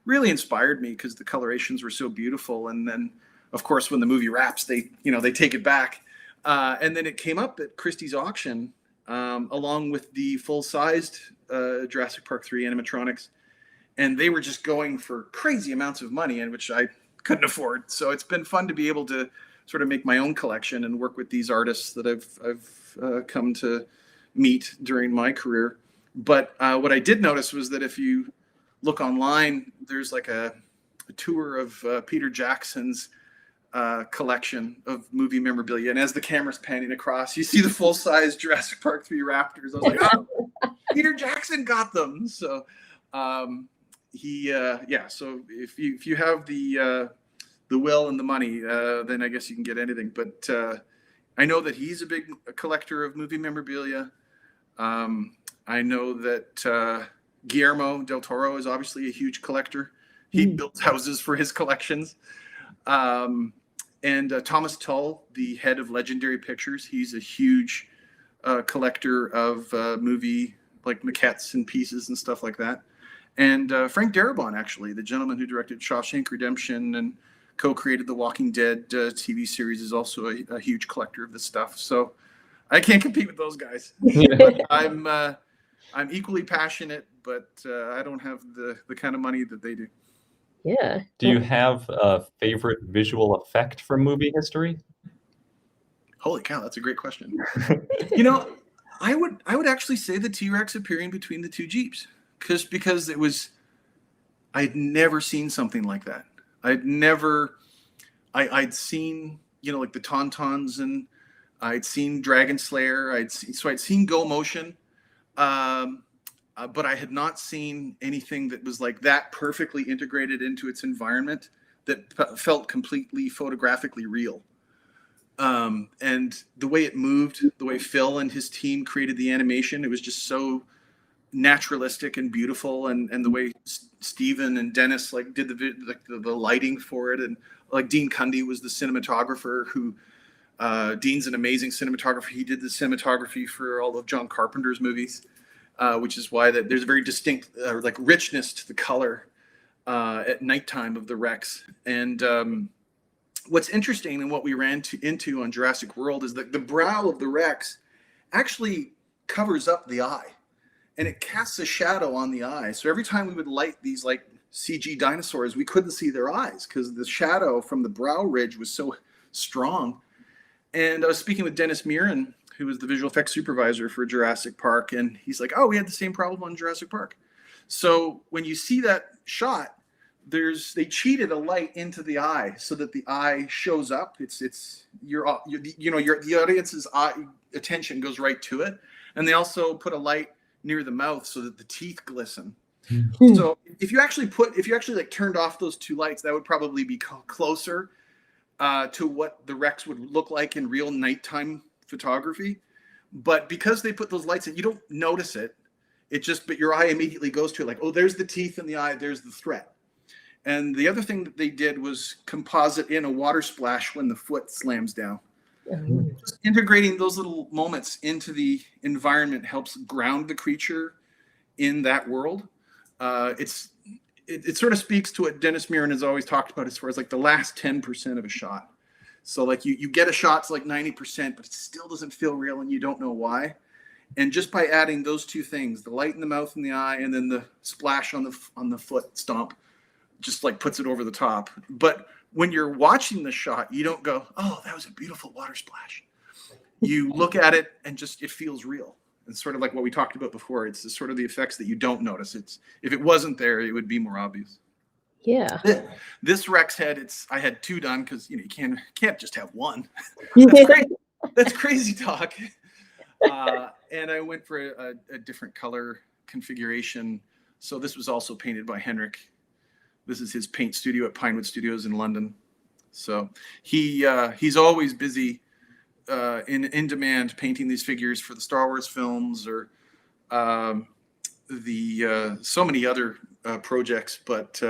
S2: really inspired me because the colorations were so beautiful. And then, of course, when the movie wraps, they take it back, and then it came up at Christie's auction along with the full-sized Jurassic Park 3 animatronics, and they were just going for crazy amounts of money, and which I couldn't afford. So it's been fun to be able to sort of make my own collection and work with these artists that I've come to meet during my career. But what I did notice was that if you look online, there's like a tour of Peter Jackson's collection of movie memorabilia, and as the camera's panning across, you see the full-size Jurassic Park 3 Raptors. I was like, oh, Peter Jackson got them. So so if you have the will and the money, then I guess you can get anything. But I know that he's a big collector of movie memorabilia. I know that Guillermo del Toro is obviously a huge collector. He builds houses for his collections. And Thomas Tull, the head of Legendary Pictures, he's a huge collector of movie like maquettes and pieces and stuff like that. And Frank Darabont, actually, the gentleman who directed Shawshank Redemption and co-created the Walking Dead TV series, is also a huge collector of this stuff. So I can't compete with those guys. But I'm equally passionate, but I don't have the kind of money that they do.
S1: Yeah.
S3: Do you have a favorite visual effect from movie history?
S2: Holy cow, that's a great question. I would actually say the T-Rex appearing between the two Jeeps, because it was, I'd never seen something like that. I'd seen, like the Tauntauns, and I'd seen Dragonslayer. I'd seen Go Motion. But I had not seen anything that was like that perfectly integrated into its environment that felt completely photographically real. And the way it moved, the way Phil and his team created the animation, it was just so naturalistic and beautiful. And the way Steven and Dennis did the lighting for it. And like Dean Cundy was the cinematographer who, Dean's an amazing cinematographer. He did the cinematography for all of John Carpenter's movies. Which is why there's a very distinct richness to the color at nighttime of the Rex. And what's interesting and what we ran into on Jurassic World is that the brow of the Rex actually covers up the eye, and it casts a shadow on the eye. So every time we would light these CG dinosaurs, we couldn't see their eyes because the shadow from the brow ridge was so strong. And I was speaking with Dennis Murin, who was the visual effects supervisor for Jurassic Park. And he's like, oh, we had the same problem on Jurassic Park. So when you see that shot, they cheated a light into the eye so that the eye shows up. The audience's attention goes right to it. And they also put a light near the mouth so that the teeth glisten. So if you actually turned off those two lights, that would probably be closer to what the Rex would look like in real nighttime photography. But because they put those lights in, you don't notice it. But your eye immediately goes to it, oh, there's the teeth in the eye, there's the threat. And the other thing that they did was composite in a water splash when the foot slams down. Just integrating those little moments into the environment helps ground the creature in that world. It sort of speaks to what Dennis Murin has always talked about as far as the last 10% of a shot. So you get a shot to 90%, but it still doesn't feel real and you don't know why. And just by adding those two things, the light in the mouth and the eye, and then the splash on the foot stomp, just puts it over the top. But when you're watching the shot, you don't go, oh, that was a beautiful water splash. You look at it and it feels real. It's sort of like what we talked about before. It's the sort of the effects that you don't notice. If it wasn't there, it would be more obvious.
S1: Yeah.
S2: This Rex head, I had two done because you can't just have one. That's crazy talk. And I went for a different color configuration. So this was also painted by Henrik. This is his paint studio at Pinewood Studios in London. So he's always busy in demand painting these figures for the Star Wars films or so many other projects. But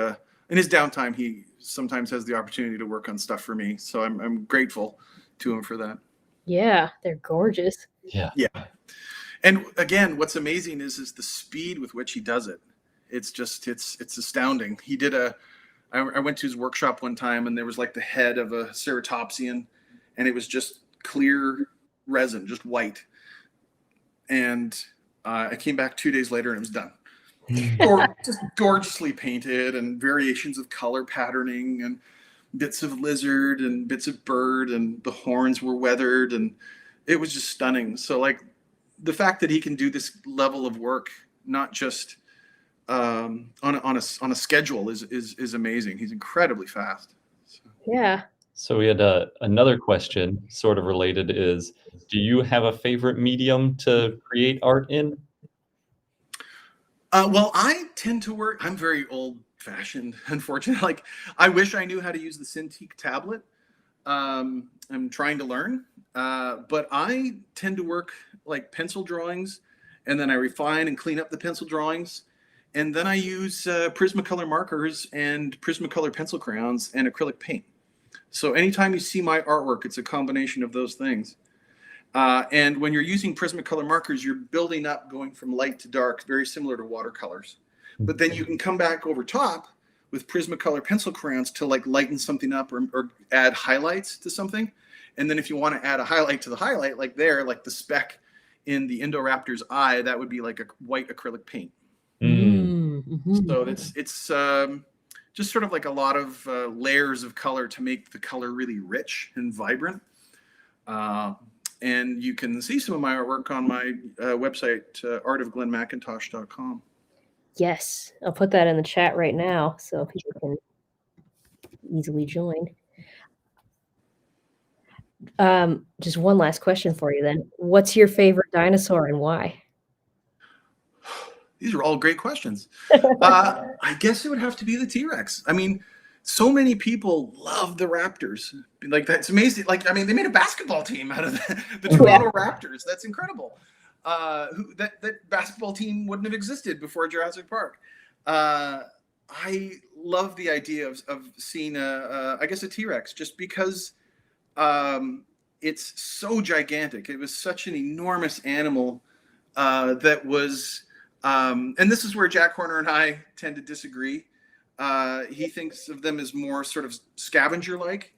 S2: in his downtime, he sometimes has the opportunity to work on stuff for me. So I'm grateful to him for that.
S1: Yeah, they're gorgeous.
S3: Yeah.
S2: Yeah. And again, what's amazing is the speed with which he does it. It's just, it's astounding. He did I went to his workshop one time, and there was like the head of a ceratopsian, and it was just clear resin, just white. And I came back 2 days later and it was done. Just gorgeously painted, and variations of color patterning, and bits of lizard and bits of bird, and the horns were weathered, and it was just stunning. So like the fact that he can do this level of work, not just on a schedule, is amazing. He's incredibly fast. So.
S1: Yeah.
S3: So we had another question, sort of related, is do you have a favorite medium to create art in?
S2: Well, I tend to work, I'm very old-fashioned, unfortunately. Like, I wish I knew how to use the Cintiq tablet. I'm trying to learn, but I tend to work like pencil drawings, and then I refine and clean up the pencil drawings, and then I use Prismacolor markers and Prismacolor pencil crayons and acrylic paint. So anytime you see my artwork, it's a combination of those things. And when you're using Prismacolor markers, you're building up, going from light to dark, very similar to watercolors. But then you can come back over top with Prismacolor pencil crayons to like lighten something up, or add highlights to something. And then if you want to add a highlight to the highlight, like there, like the speck in the Indoraptor's eye, that would be like a white acrylic paint.
S1: Mm-hmm.
S2: So it's just sort of like a lot of layers of color to make the color really rich and vibrant. And you can see some of my artwork on my website, artofglenmcintosh.com.
S1: Yes, I'll put that in the chat right now so people can easily join. Just one last question for you then. What's your favorite dinosaur and why?
S2: These are all great questions. I guess it would have to be the T-Rex. I mean, so many people love the Raptors. Like, that's amazing. Like, I mean, they made a basketball team out of the Toronto Raptors. That's incredible. That basketball team wouldn't have existed before Jurassic Park. I love the idea of seeing I guess a T-Rex, just because it's so gigantic. It was such an enormous animal that was, and this is where Jack Horner and I tend to disagree. He thinks of them as more sort of scavenger-like.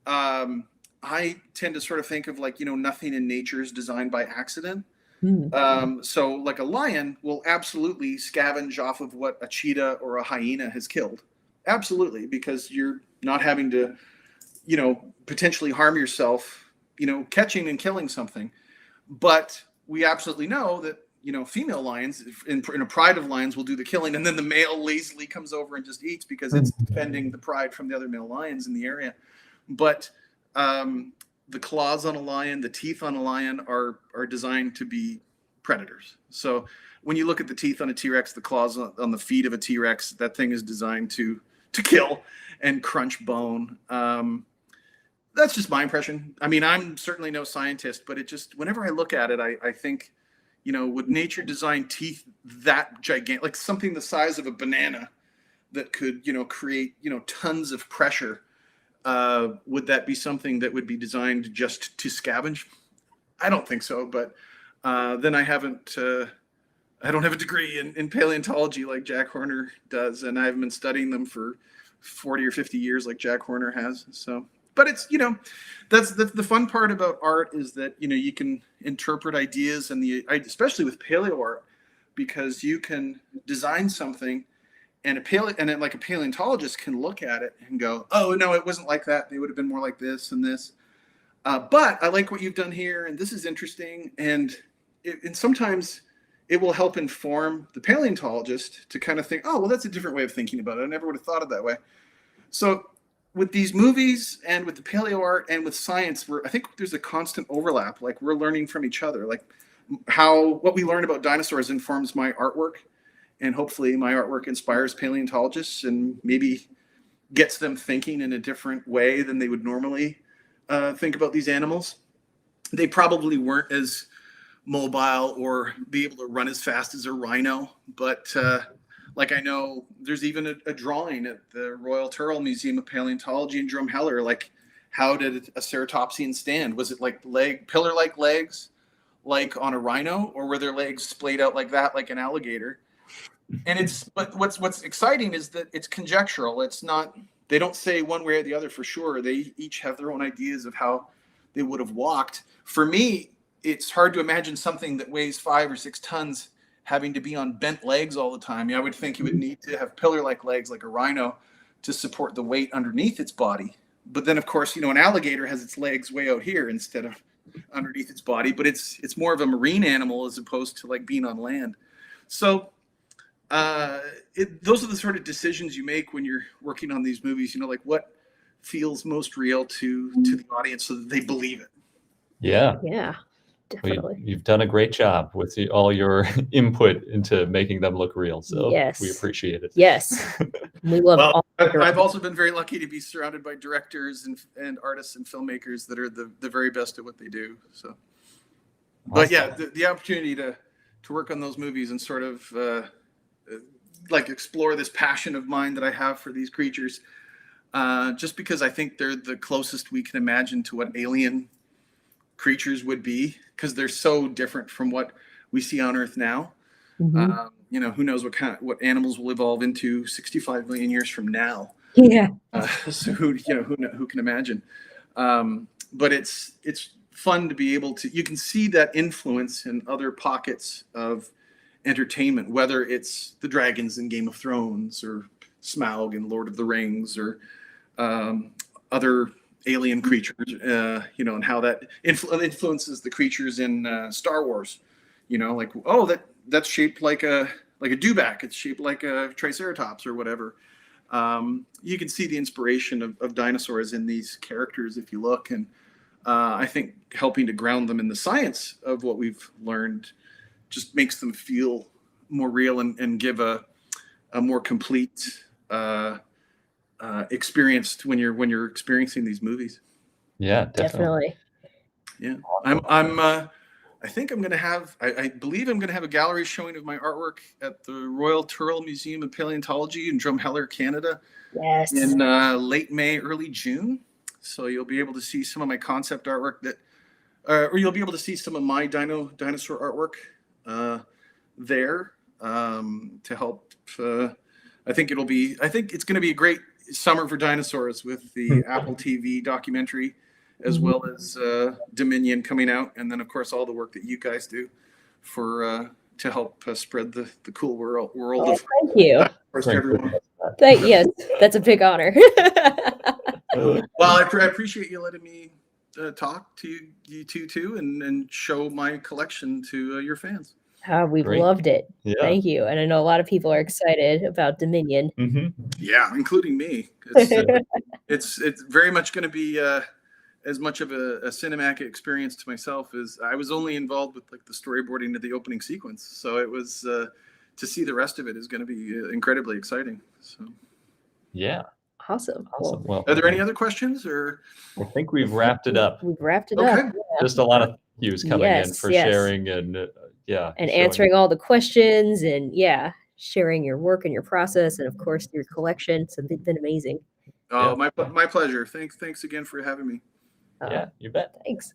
S2: I tend to sort of think of, like, nothing in nature is designed by accident. So like a lion will absolutely scavenge off of what a cheetah or a hyena has killed. Absolutely, because you're not having to, potentially harm yourself, catching and killing something. But we absolutely know that, female lions in a pride of lions will do the killing, and then the male lazily comes over and just eats because it's defending the pride from the other male lions in the area. But the claws on a lion, the teeth on a lion are designed to be predators. So when you look at the teeth on a T-Rex, the claws on the feet of a T-Rex, that thing is designed to kill and crunch bone. That's just my impression. I mean, I'm certainly no scientist, but it just, whenever I look at it, I think, would nature design teeth that gigantic, like something the size of a banana that could, create, tons of pressure? Would that be something that would be designed just to scavenge? I don't think so, but then I don't have a degree in paleontology like Jack Horner does, and I haven't been studying them for 40 or 50 years like Jack Horner has. So, but it's, that's the fun part about art, is that, you can interpret ideas, and especially with paleo art, because you can design something, and a paleontologist can look at it and go, oh no, it wasn't like that. They would have been more like this and this. But I like what you've done here, and this is interesting. And sometimes it will help inform the paleontologist to kind of think, oh, well, that's a different way of thinking about it. I never would have thought of it that way. So with these movies and with the paleo art and with science, I think there's a constant overlap. Like, we're learning from each other. Like, what we learn about dinosaurs informs my artwork. And hopefully my artwork inspires paleontologists and maybe gets them thinking in a different way than they would normally think about these animals. They probably weren't as mobile or be able to run as fast as a rhino, but Like, I know there's even a drawing at the Royal Turrell Museum of Paleontology in Drumheller. Like, how did a ceratopsian stand? Was it like pillar-like legs, like on a rhino, or were their legs splayed out like that, like an alligator? And but what's exciting is that it's conjectural. It's not, they don't say one way or the other for sure. They each have their own ideas of how they would have walked. For me, it's hard to imagine something that weighs 5 or 6 tons having to be on bent legs all the time. Yeah, I would think you would need to have pillar-like legs like a rhino to support the weight underneath its body. But then, of course, an alligator has its legs way out here instead of underneath its body. But it's more of a marine animal as opposed to like being on land. So those are the sort of decisions you make when you're working on these movies. Like what feels most real to the audience so that they believe it.
S1: Yeah.
S3: Definitely. You've done a great job with all your input into making them look real. So we appreciate it.
S1: Yes. We love
S2: I've also been very lucky to be surrounded by directors and artists and filmmakers that are the very best at what they do. So, awesome. But yeah, the opportunity to work on those movies and sort of like explore this passion of mine that I have for these creatures, just because I think they're the closest we can imagine to what alien creatures would be, because they're so different from what we see on Earth now. Who knows what animals will evolve into 65 million years from now. So who can imagine? But it's fun to be able to, you can see that influence in other pockets of entertainment, whether it's the dragons in Game of Thrones or Smaug in Lord of the Rings, or other alien creatures, and how that influences the creatures in Star Wars. Like, oh, that's shaped like a dewback. It's shaped like a triceratops or whatever. You can see the inspiration of dinosaurs in these characters if you look, and I think helping to ground them in the science of what we've learned just makes them feel more real and give a more complete experience when you're experiencing these movies.
S3: Yeah, definitely.
S2: Yeah, I think I'm going to have, I believe I'm going to have a gallery showing of my artwork at the Royal Turrell Museum of Paleontology in Drumheller, Canada.
S1: Yes.
S2: In late May, early June. So you'll be able to see some of my concept artwork or you'll be able to see some of my dinosaur artwork there to help. I think it's going to be a great summer for dinosaurs with the Apple TV documentary, as well as Dominion coming out, and then of course all the work that you guys do to help spread the cool world of
S1: thank you
S2: dinosaurs to everyone.
S1: Yes, that's a big honor.
S2: Well, I appreciate you letting me talk to you two too, and show my collection to your fans.
S1: We've loved it. Yeah. Thank you. And I know a lot of people are excited about Dominion.
S2: Yeah, including me. It's very much going to be as much of a cinematic experience to myself as I was only involved with like the storyboarding of the opening sequence. So it was to see the rest of it is going to be incredibly exciting. So
S3: yeah.
S1: Awesome.
S2: Well, are there any other questions, or?
S3: I think we've wrapped it up.
S1: We've wrapped it up. Yeah.
S3: Just a lot of views coming in for sharing and
S1: answering all the questions and sharing your work and your process and of course your collection. So it's been amazing.
S2: Oh, my pleasure. Thanks again for having me.
S3: Yeah, you bet.
S1: Thanks.